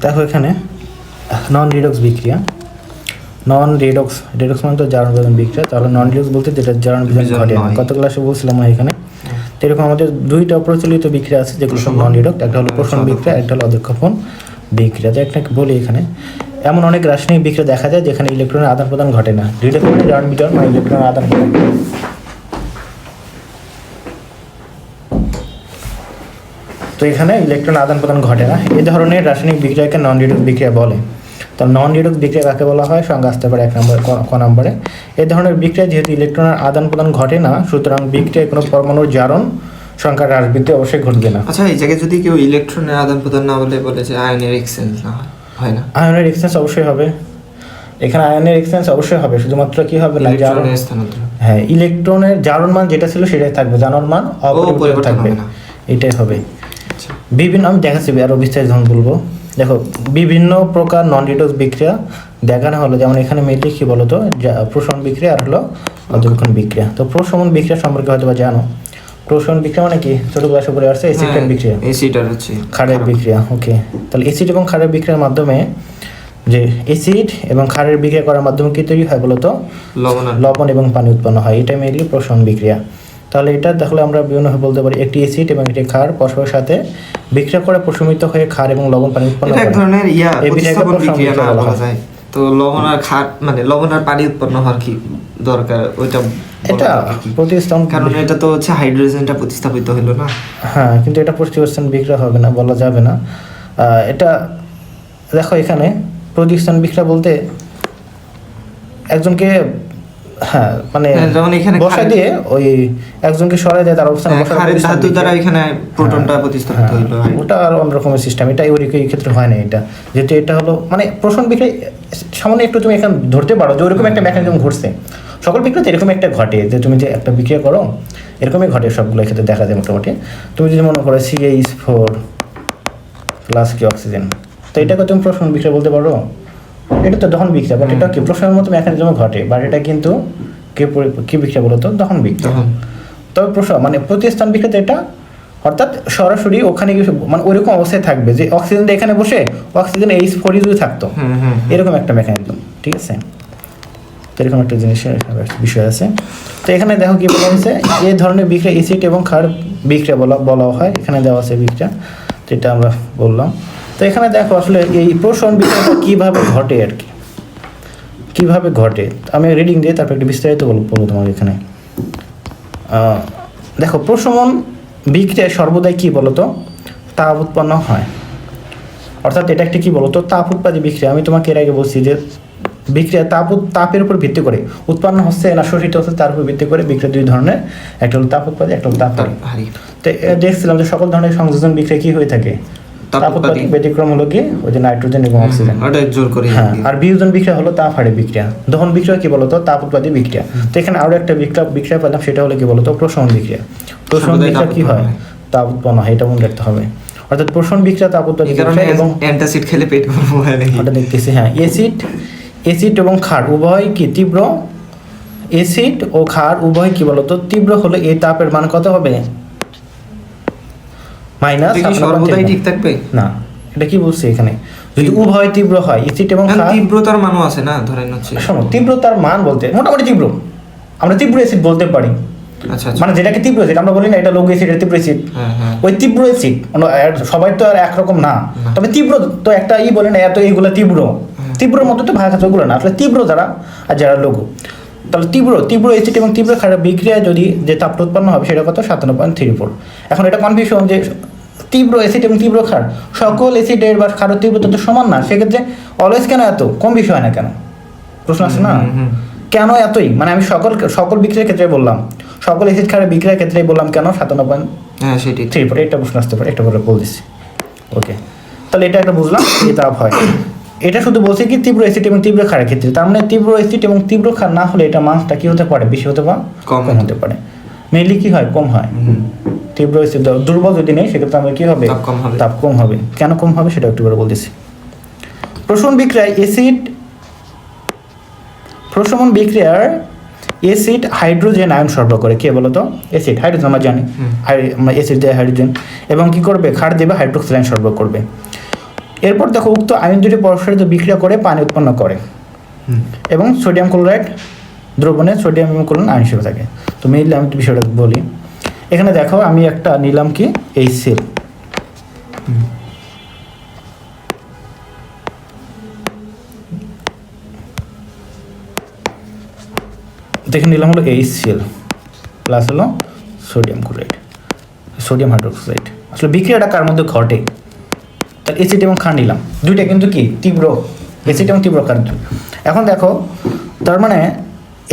দেখো এখানে নন রিডক্স বিক্রিয়া, রিডক্স মানে তো জারণ বিজন বিক্রিয়া, তাহলে নন রিডক্স বলতে যেটা জারণ বিজন ঘটে না। কত ক্লাসে বলছিলাম এখানে, তো এরকম আমাদের দুইটা প্রচলিত বিক্রিয়া আছে যেগুলো সব নন রিডক্স, একটা হলো প্রশমন বিক্রিয়া, একটা হলো অধঃক্ষেপণ বিক্রিয়া। তো একটা বলি এখানে এমন অনেক রাসায়নিক বিক্রিয়া দেখা যায় যেখানে ইলেকট্রনের আদান প্রদান ঘটে না। রিডক্স মানে জারণ বিজন মানে ইলেকট্রনের আদান প্রদান। তো এখানে ইলেকট্রন আদান প্রদান ঘটে না, এই ধরনের রাসায়নিক বিক্রিয়াকে নন রিডক্স বিক্রিয়া বলে। তো নন রিডক্স বিক্রিয়া কাকে বলা হয়, সংজ্ঞা আসতে পারে 1 নম্বরে, ক নম্বরে। এই ধরনের বিক্রিয়া যেহেতু ইলেকট্রনের আদান প্রদান ঘটে না, সুতরাং বিক্রিয়ায় কোনো পরমাণুর জারণ সংখ্যার হ্রাস বৃদ্ধি অবশ্যই ঘটবে না। আচ্ছা, এই জায়গায় যদি কেউ ইলেকট্রনের আদান প্রদান না বলে যে আয়নের এক্সচেঞ্জ না হয় না? আয়নের এক্সচেঞ্জ অবশ্যই হবে, এখানে আয়নের এক্সচেঞ্জ অবশ্যই হবে, শুধুমাত্র কি হবে না জারণ, হ্যাঁ ইলেকট্রনের জারণ মান যেটা ছিল সেটাই থাকবে, জারণ মান অপরিবর্তিত থাকবে, এটাই হবে। বিভিন্ন আমি দেখাচ্ছি আরো বিস্তারিত বলবো। দেখো বিভিন্ন প্রকার নন রিডক্স বিক্রিয়া দেখানো হলো, যেমন এখানে মেয়েটি কি বলতো প্রশমন বিক্রিয়া আর হলো অধঃক্ষেপণ বিক্রিয়া। তো প্রশমন বিক্রিয়া সম্পর্কে হয়তো বা জানো, প্রশমন বিক্রিয়া মানে কি ছোট ক্লাসে পড়ে আসছে, অ্যাসিড বিক্রিয়া, অ্যাসিড আর হচ্ছে ক্ষারের বিক্রিয়া। ওকে, তাহলে অ্যাসিড এবং ক্ষারের বিক্রিয়ার মাধ্যমে, যে অ্যাসিড এবং ক্ষারের বিক্রিয়া করার মাধ্যমে কি তৈরি হয় বলতো, লবণ এবং পানি উৎপন্ন হয়, এটা মেনলি প্রশমন বিক্রিয়া। তাহলে এটা দেখলে আমরা বিভিন্নভাবে বলতে পারি একটি অ্যাসিড এবং একটি ক্ষার পরস্পরের সাথে বিক্রিয়া করে প্রশমিত হয়ে ক্ষার এবং লবণ পানি উৎপন্ন হয়। এটা এক ধরনের প্রতিস্থাপন বিক্রিয়া না বলা যায়। তো লবণ আর ক্ষার মানে লবণ আর পানি উৎপন্ন হওয়ার কি দরকার, ওইটা এটা প্রতিস্থাপন, কারণ এটা তো হচ্ছে হাইড্রোজেনটা প্রতিস্থাপিত হলো না। হ্যাঁ, কিন্তু এটা প্রতিস্থাপন বিক্রিয়া হবে না, বলা যাবে না। এটা দেখো এখানে প্রতিস্থাপন বিক্রিয়া বলতে একজনকে, হ্যাঁ মানে যেমন এখানে বসা দিয়ে ওই একজনকে সরাই দেয় তার অবস্থান ধাতু দ্বারা এখানে প্রোটনটা প্রতিস্থাপিত হলো, ওটা আর অন্য রকমের সিস্টেম। এটা এই ক্ষেত্রে হয় না, এটা যেহেতু এটা হলো মানে প্রশমন বিক্রিয়া সামান্য একটু তুমি এখানে ধরতে পারো যে ওরকম একটা মেকানিজম ঘটছে। সকল বিক্রিয়াতে এরকম একটা ঘটে যে তুমি যে একটা বিক্রিয়া করো এরকমই ঘটে, সবগুলো ক্ষেত্রে দেখা যায় মোটামুটি। তুমি যদি মনে করো CH4 প্লাস কি অক্সিজেন, তো এটাকে তুমি প্রশমন বিক্রিয়া বলতে পারো। এটা তো দহন বিক্রিয়া, বাট এটা কি প্রশমনের মতো মেকানিজমে ঘটে, বাট এটা কিন্তু কি বিক্রিয়া বলতো, দহন বিক্রিয়া। তবে মানে প্রতিস্থান বিক্রিয়াতে এটা অর্থাৎ সরাসরি ওখানে মানে ওইরকম অবস্থায় থাকবে যে অক্সিজেনটা এখানে বসে অক্সিজেন H4 যদি থাকতো, এরকম একটা মেকানিজম, ঠিক আছে। তো এরকম একটা জিনিসের বিষয় আছে। তো এখানে দেখো কি বলা হয়েছে, এই ধরনের বিক্রিয়া অ্যাসিড এবং ক্ষার বিক্রিয়া বলা হয়, এখানে দেওয়া আছে বিক্রিয়া, যেটা আমরা বললাম। তো এখানে দেখো আসলে এই প্রশমন বিক্রিয়াটা কীভাবে ঘটে আর কি, কীভাবে ঘটে আমি রিডিং দিয়ে তারপর একটু বিস্তারিত বলবো তোমাকে। এখানে দেখো প্রশমন বিক্রিয়ায় সর্বদাই কী বলতো, তাপ উৎপন্ন হয়, অর্থাৎ এটা একটা কী বলতো তাপ উৎপাদী বিক্রিয়া। আমি তোমাকে এর আগে বলছি যে বিক্রিয়া তাপের উপর ভিত্তি করে উৎপন্ন হচ্ছে না শোষিত হচ্ছে তার উপর ভিত্তি করে বিক্রিয়া দুই ধরনের, একটা হলো তাপ উৎপাদী, একটা হলো তাপহারী। তো দেখছিলাম যে সকল ধরনের সংযোজন বিক্রিয়া কী হয়ে থাকে, তাপ উৎপাদী, ব্যতিক্রম হলো কি ওই যে নাইট্রোজেন এবং অক্সিজেন, হ্যাঁ। আর বিয়োজন বিক্রিয়া হলো তাপহারী বিক্রিয়া। দহন বিক্রিয়া কি বলতো, তাপ উৎপাদী বিক্রিয়া। তো এখানে আরো একটা বিক্রিয়া পেলাম, সেটা হলো কি বলতো প্রশমন বিক্রিয়া। প্রশমন বিক্রিয়া কি হয়, তাপ উৎপন্ন হয়, এটা মনে রাখতে হবে। অর্থাৎ প্রশমন বিক্রিয়া তাপ উৎপাদী বিক্রিয়া এবং অ্যান্টাসিড খেলে পেট গরম হয় নাকি, ওটা দেখতেছি। হ্যাঁ, অ্যাসিড এবং ক্ষার উভয় কি তীব্র, অ্যাসিড ও ক্ষার উভয় কি বলতো তীব্র হলে এই তাপের মান কত হবে, মাইনাস। সর্বদাই ঠিক থাকবে না, এটা কি বলছে এখানে, যদি উভয় তীব্র হয় অ্যাসিড এবং ক্ষার, তীব্রতার মানও আছে না, ধরেন হচ্ছে শোনো তীব্রতার মান বলতে মোটামুটি তীব্র, আমরা তীব্র অ্যাসিড বলতে পারি। আচ্ছা, মানে যেটাকে তীব্র অ্যাসিড আমরা বলি না, এটা লঘু অ্যাসিড, এটা তীব্র অ্যাসিড। ওই তীব্র অ্যাসিড সবাই তো আর একরকম না, তবে তীব্র তো একটা বলে না এত এইগুলো তীব্রর মধ্যে তো ভাগ আছে, ওগুলো না আসলে তীব্র যারা আর যারা লঘু। তাহলে তীব্র অ্যাসিড এবং তীব্র ক্ষারের বিক্রিয়ায় যদি যে তাপটা উৎপন্ন হবে সেটা কত 57.34। এখন এটা কনফিউশন যে তীব্র অ্যাসিড এবং তীব্র ক্ষার, সকল অ্যাসিডের বা ক্ষারের তীব্রতা তো সমান না, সেক্ষেত্রে অলওয়েজ কেন এত কম বেশি হয় না কেন, প্রশ্ন আছে না, কেন এতই, মানে আমি সকল বিক্রিয়ার ক্ষেত্রে বললাম, সকল অ্যাসিড ক্ষারের বিক্রিয়ার ক্ষেত্রে বললাম কেন 57.34, এটা প্রশ্ন আসতে পারে, একটা করে বল দিচ্ছি। ওকে, তাহলে এটা একটা বুঝলাম এই তাপ হয়। এটা শুধু বলছে কি তীব্র অ্যাসিড এবং তীব্র ক্ষারের ক্ষেত্রে, তার মানে তীব্র অ্যাসিড এবং তীব্র ক্ষার না হলে এটা মানটা কি হতে পারে, বেশি হতে পারে কম হতে পারে, মেইনলি কি হয় কম হয়। তীব্র অ্যাসিড দুর্বল যদি নেই সেক্ষেত্রে আমাদের কি হবে, তাপ কম হবে। কেন কম হবে সেটা একটু করে বলতেছি। প্রশমন বিক্রিয়ার অ্যাসিড হাইড্রোজেন আয়ন সরবরাহ করে। কে বলো তো? অ্যাসিড হাইড্রোজেন আমরা জানি, আমরা অ্যাসিড দেয় হাইড্রোজেন, এবং কি করবে, ক্ষার দেবে হাইড্রোক্সিল আয়ন সরবরাহ করবে। এরপর দেখো উক্ত আয়ন দুটি পরস্পরের সাথে বিক্রিয়া করে পানি উৎপন্ন করে, এবং সোডিয়াম ক্লোরাইড দ্রবণে সোডিয়াম এবং ক্লোরিন আয়ন হিসেবে থাকে। তো মেইনলি আমি বিষয়টা বলি। এখানে দেখো আমি একটা নিলাম কি HCl, দেখে নিলাম হলো HCl প্লাস হলো সোডিয়াম ক্লোরাইড, সোডিয়াম হাইড্রোক্সাইড। আসলে বিক্রিয়াটা কার মধ্যে ঘটে? তাহলে অ্যাসিড এবং ক্ষার নিলাম, দুইটা কিন্তু কি তীব্র, অ্যাসিড এবং তীব্র ক্ষার। এখন দেখো তার মানে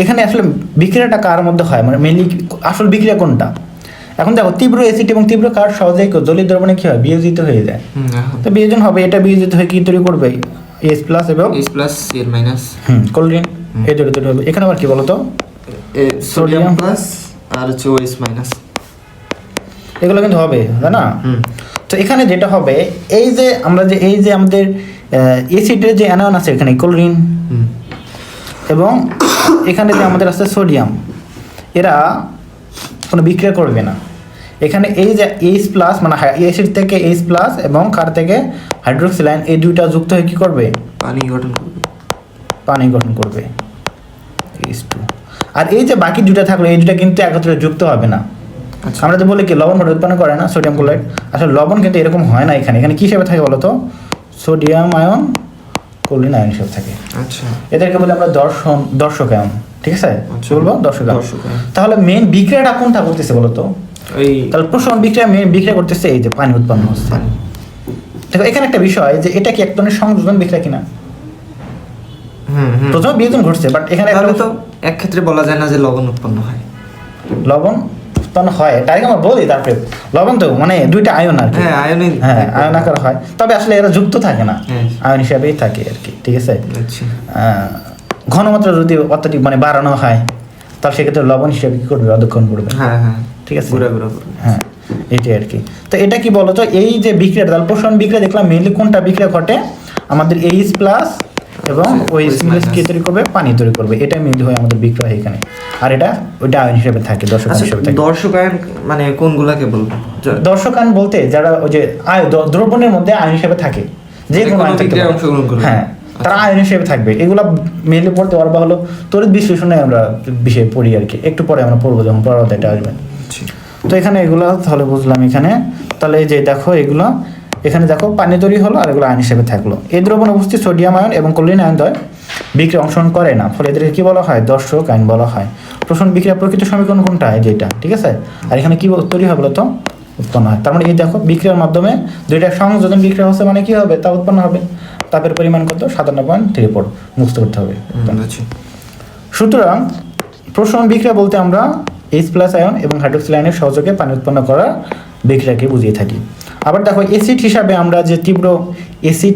এখানে আসলে বিক্রিয়াটা কার মধ্যে হয়, মানে মেনলি আসল বিক্রিয়া কোনটা? এখন দেখো তীব্র অ্যাসিড এবং তীব্র ক্ষার সহজেই জলীয় দ্রবণে কি হয়, বিয়োজিত হয়ে যায়। তো বিয়োজন হবে, এটা বিয়োজিত হয়ে কি তৈরি করবে, H প্লাস এবং Cl মাইনাস ক্লোরিন, এই দুটো তৈরি হবে। এখানে আবার কি বলতো, সোডিয়াম প্লাস আর হচ্ছে OH মাইনাস, এগুলো কিন্তু হবে, তাই না? তো এখানে যেটা হবে, এই যে আমরা যে এই যে আমাদের অ্যাসিডের যে অ্যানায়ন আছে এখানে ক্লোরিন, এবং এখানে যে আমাদের আছে সোডিয়াম, এরা কোনো বিক্রিয়া করবে না। এখানে এই যে H প্লাস মানে অ্যাসিড থেকে H প্লাস এবং ক্ষার থেকে হাইড্রোক্সিল আয়ন, এই দুইটা যুক্ত হয়ে কি করবে, পানি গঠন করবে, পানি গঠন করবে H2। আর এই যে বাকি দুটা থাকলো, এই দুটা কিন্তু একত্রে যুক্ত হবে না। আচ্ছা। আমরা তো বলি কি লবণ উৎপন্ন করে না সোডিয়াম ক্লোরাইড, আসলে লবণ কিন্তু এরকম হয় না। এখানে এখানে কি হিসেবে থাকে বলো তো, সোডিয়াম আয়ন ক্লোরিন আয়ন হিসেবে থাকে। আচ্ছা, এদেরকে বলে আমরা দর্শক আয়ন, ঠিক আছে? আচ্ছা। কি বলবো, দর্শক আয়ন। দর্শক আয়ন। তাহলে মেইন বিক্রিয়াটা কোনটা করতেছে বলো তো? এই তাহলে প্রশমন বিক্রিয়া মেইন বিক্রিয়া করতেছে এই যে পানি উৎপন্ন হচ্ছে। দেখো এখানে একটা বিষয় যে এটা কি এক ধরনের সংযোজন বিক্রিয়া কিনা? প্রথমে বিয়োজন ঘটছে, বাট এখানে তাহলে তো এক ক্ষেত্রে বলা যায় না যে লবণ উৎপন্ন হয়। লবণ উৎপন্ন হয়, তাই আমরা বলি। তারপরে লবণ তো মানে দুইটা আয়ন আর কি, হ্যাঁ আয়নে, হ্যাঁ আয়ন আকার হয়, তবে আসলে এরা যুক্ত থাকে না, হ্যাঁ। আয়ন হিসাবেই থাকে আর কি, ঠিক আছে? আচ্ছা, ঘনমাত্রা যদি অত্যাধিক মানে বাড়ানো হয়, তাহলে সেক্ষেত্রে লবণ হিসেবে কি করবে, অধক্ষণ করবে, হ্যাঁ হ্যাঁ, ঠিক আছে? গুঁড়া গুঁড়া করবে। হ্যাঁ, এটাই আর কি। তো এটা কি বলতো, এই যে বিক্রিয়াটা, তাহলে প্রশমন বিক্রিয়া দেখলাম মেইনলি কোনটা বিক্রিয়া ঘটে, আমাদের H প্লাস এবং ওই কি তৈরি করবে, পানি তৈরি করবে, এটা মেইনলি হয় আমাদের বিক্রিয়া এখানে। আর এটা ওইটা আয়ন হিসেবে থাকে, দর্শক আয়ন হিসেবে থাকে। দর্শক আয়ন মানে কোনগুলাকে বলবো? দর্শক আয়ন বলতে যারা ওই যে দ্রবণের মধ্যে আয়ন হিসেবে থাকে, যে কোনো আয়ন থাকতে বিক্রিয়ায় পারে। অংশগ্রহণ করবে। হ্যাঁ, তারা আয়ন হিসেবে থাকবে। এগুলো মেইনলি পড়তে পারবা হলো তড়িৎ বিশ্লেষণে আমরা বিষয়ে পড়ি আর কি, একটু পরে আমরা পড়বো যখন পড়াতে এটা আসবে। তো এখানে এগুলো তাহলে বুঝলাম এখানে। তাহলে এই যে দেখো এগুলো, এখানে দেখো পানি তৈরি হলো আর এগুলো আয়ন হিসেবে থাকলো। এই দ্রবণে উপস্থিত সোডিয়াম আয়ন এবং ক্লোরিন আয়ন দ্বয় বিক্রিয়া অংশগ্রহণ করে না, ফলে এদেরকে কি বলা হয়, দর্শক আয়ন বলা হয়। প্রশমন বিক্রিয়া প্রকৃত সমীকরণ কোনটা, এই যেটা, ঠিক আছে? আর এখানে কি তৈরি হবে বলতো, উৎপন্ন হয়। তার মানে এই দেখো বিক্রিয়ার মাধ্যমে দুইটা সংযোজন বিক্রিয়া হচ্ছে, মানে কি হবে, তা উৎপন্ন হবে। তাপের পরিমাণ কত, 57.34 মুক্ত করতে হবে। সুতরাং প্রশমন বিক্রিয়া বলতে আমরা H প্লাস আয়ন এবং হাইড্রোক্সিল আয়নের সহযোগে পানি উৎপন্ন করা বিক্রিয়াকে বুঝিয়ে থাকি। আবার দেখো অ্যাসিড হিসাবে আমরা যে তীব্র অ্যাসিড,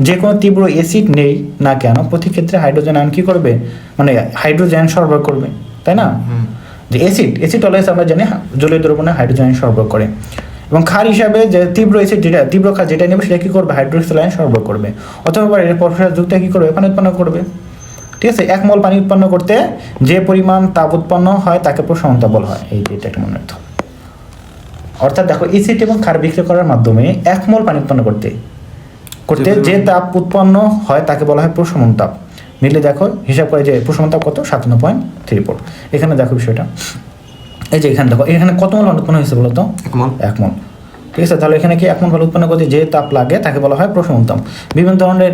যে কোনো তীব্র অ্যাসিড নেই না কেন, প্রতি ক্ষেত্রে হাইড্রোজেন আয়ন কি করবে, মানে হাইড্রোজেন সরবরাহ করবে, তাই না? যে অ্যাসিড অলওয়েজ আমরা জানি জলীয় দ্রবণে হাইড্রোজেন আয়ন সরবরাহ করে। এবং ক্ষার হিসাবে যে তীব্র অ্যাসিড, যেটা তীব্র ক্ষার যেটা নেবে সেটা কি করবে, হাইড্রোক্সিল আয়ন সরবরাহ করবে, অথবা এর পরস্পর যুক্ত কি করবে, পানি উৎপন্ন করবে, ঠিক আছে? 1 মোল পানি উৎপন্ন করতে যে পরিমাণ তাপ উৎপন্ন হয় তাকে প্রশমন তাপ বলা হয়। এই যে এটা একটা মনে রাখতে হবে। অর্থাৎ দেখো অ্যাসিড এবং ক্ষার বিক্রিয়া করার মাধ্যমে 1 মোল পানি উৎপন্ন করতে যে তাপ উৎপন্ন হয় তাকে বলা হয় প্রশমন তাপ। মিলে দেখো হিসাব করে যে প্রশমন তাপ কত, 57.34। এখানে দেখো বিষয়টা, এই যে এখানে দেখো এখানে কত মোল পানি উৎপন্ন হয়েছে বলো তো, 1 মোল, ঠিক আছে? তাহলে এখানে কি 1 মোল পানি উৎপন্ন করতে যে তাপ লাগে তাকে বলা হয় প্রশমন তাপ। বিভিন্ন ধরনের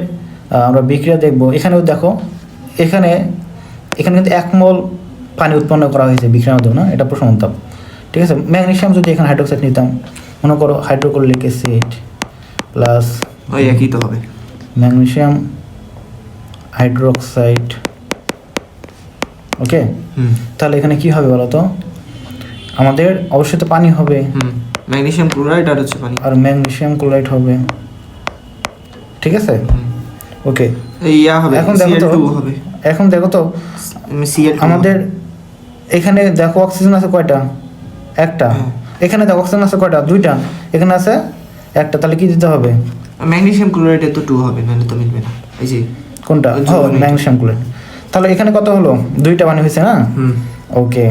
আমরা বিক্রিয়া দেখবো, এখানেও দেখো এখানে কিন্তু 1 মোল পানি উৎপন্ন করা হয়েছে বিক্রিয়ার মাধ্যমে, না? এটা প্রশমন তাপ, ঠিক আছে? ম্যাগনেসিয়াম যদি এখানে হাইড্রোক্সাইড নিতাম, মনে করো হাইড্রোক্লোরিক অ্যাসিড প্লাস ওই একই তো হবে, ম্যাগনেসিয়াম হাইড্রোক্সাইড, ওকে? তাহলে এখানে কি হবে বলো তো, আমাদের অবশ্যই তো পানি হবে, ম্যাগনেসিয়াম ক্লোরাইড আর হচ্ছে পানি, আর ম্যাগনেসিয়াম ক্লোরাইড হবে, ঠিক আছে? ওকে, এই ইয়া হবে, এখন দেখো তো, Cl2 হবে। এখন দেখো তো Cl2 আমাদের এখানে দেখো অক্সিজেন আছে কয়টা, একটা। এখানে দেখো অক্সিজেন আছে কয়টা, দুইটা। এখানে আছে একটা, তাহলে কি দিতে হবে, ম্যাগনেসিয়াম ক্লোরাইডে তো 2 হবে, নাহলে তো মিলবে না। এই যে কোনটা, ম্যাগনেসিয়াম ক্লোরাইড। তাহলে এখানে কত হলো? দুইটা পানি হয়েছে না? ওকে।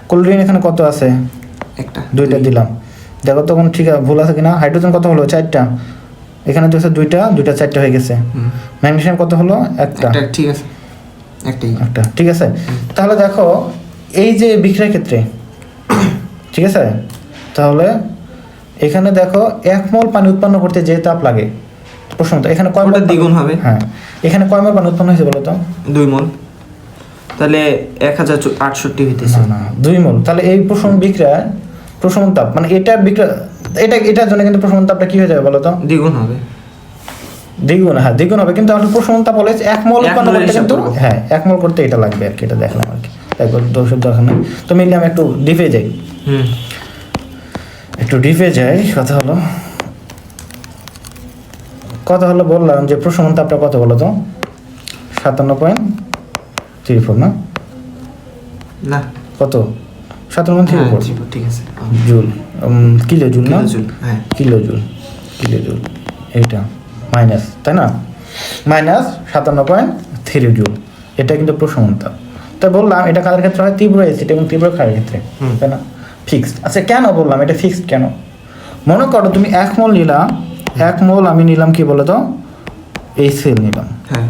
ক্লোরিন এখানে কত আছে? একটা, দুইটা দিলাম। দেখো তখন ঠিক আছে, ভুল আছে কিনা। হাইড্রোজেন কত হলো? 4টা। এখানে তো দুইটা, 4টা হয়ে গেছে। ম্যাগনেসিয়াম কত হলো? একটা। ঠিক আছে, একটা, ঠিক আছে। তাহলে দেখো এই যে বিক্রিয়ার ক্ষেত্রে, ঠিক আছে, তাহলে এখানে দেখো 1 মোল পানি উৎপন্ন করতে যে তাপ লাগে, প্রশ্নটা এখানে কয় মোল দ্বিগুণ হবে? হ্যাঁ, এখানে কয় মোল পানি উৎপন্ন হয়েছে বলো তো? 2 মোল। তাহলে 1068 হইতেছে। না 2 মোল। তাহলে এই প্রশমন বিক্রিয়ায় প্রশমন তাপ মানে এটা বিক্রিয়া, এটার জন্য কিন্তু প্রশমন তাপটা কি হয়ে যাবে বলো তো? দ্বিগুণ হবে। দ্বিগুণ, হ্যাঁ দ্বিগুণ হবে, কিন্তু আসলে প্রশমন তাপ বলে 1 মোল উৎপন্ন করতে কিন্তু, করবো। হ্যাঁ 1 মোল করতে এটা লাগবে আর কি, এটা দেখলাম আর কি। একবার দোষের দরকার নেই। তো মিলিয়াম একটু ডিপে যাই, একটু ডিপে যাই। কথা হলো বললাম যে প্রশমন তাপটা কত বলো তো? 57.34 না? না কত? 57.34 ঠিক আছে। জুল, কিলো জুল না? হ্যাঁ, কিলো জুল এইটা মাইনাস, তাই না? মাইনাস 57.3 জুল, এটা কিন্তু প্রশমন তাপ। তাই বললাম এটা কাদের ক্ষেত্রে হয়? তীব্র অ্যাসিড এবং তীব্র ক্ষারের ক্ষেত্রে, তাই না? ফিক্সড। আচ্ছা কেন বললাম এটা ফিক্সড কেন? মনে করো তুমি 1 মোল নিলাম, 1 মোল আমি নিলাম কি বলো তো? HCl নিলাম, হ্যাঁ,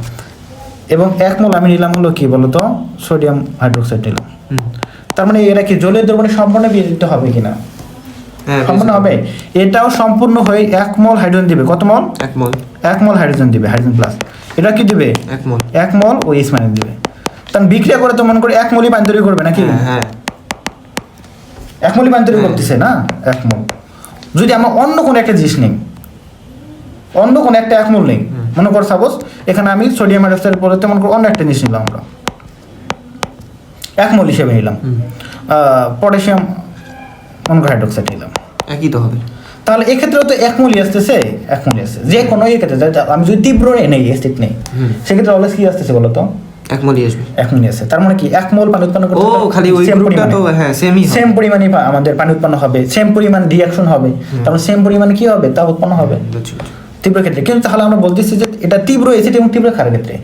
এবং 1 মোল আমি নিলাম হলো কি বলো তো? সোডিয়াম হাইড্রোক্সাইড নিলাম। তার মানে এরা কি জলীয় দ্রবণে সম্পূর্ণ বিয়োজিত হবে কিনা? সম্পূর্ণ হবে। এটাও সম্পূর্ণ হয়ে 1 মোল হাইড্রোজেন দিবে। কত মোল? 1 মোল। 1 মোল হাইড্রোজেন দিবে, হাইড্রোজেন প্লাস। এটা কি দিবে? 1 মোল। 1 মোল OH মাইনাস দিবে। তাহলে বিক্রিয়া করে তো মনে করে 1 মোলই পানি তৈরি করবে নাকি? হ্যাঁ, 1 মোলই পানি তৈরি করতেছে না? 1 মোল। যদি আমরা অন্য কোনো একটা জিনিস নেই, অন্য কোনো একটা 1 মোল নেই, মনে করো সাপোজ এখানে আমি সোডিয়াম হাইড্রোক্সাইড পরিবর্তে মনে করো অন্য একটা জিনিস নিলাম, আমরা 1 মোল হিসেবে নিলাম পটাশিয়াম হাইড্রোক্সাইড নিলাম, একই তো হবে। তাহলে এক্ষেত্রেও তো 1 মোলই আসতেছে, 1 মোলই আসছে। যে কোনো ক্ষেত্রে আমি যদি তীব্র নেই অ্যাসিড নেই, সেক্ষেত্রে অলওয়েজ কি আসতেছে বলো তো? 1 মোলই আসবে। 1 মোলই আসছে। তার মানে কি 1 মোল পানি উৎপন্ন করতে খালি ওই গ্রুপটা তো হ্যাঁ সেমই, সেম পরিমাণে আমাদের পানি উৎপন্ন হবে, সেম পরিমাণ রিঅ্যাকশন হবে, তারপর সেম পরিমাণে কি হবে? তা উৎপন্ন হবে তীব্র ক্ষেত্রে। কিন্তু তাহলে আমরা বলতেছি যে এটা তীব্র অ্যাসিড এবং তীব্র ক্ষারের ক্ষেত্রে।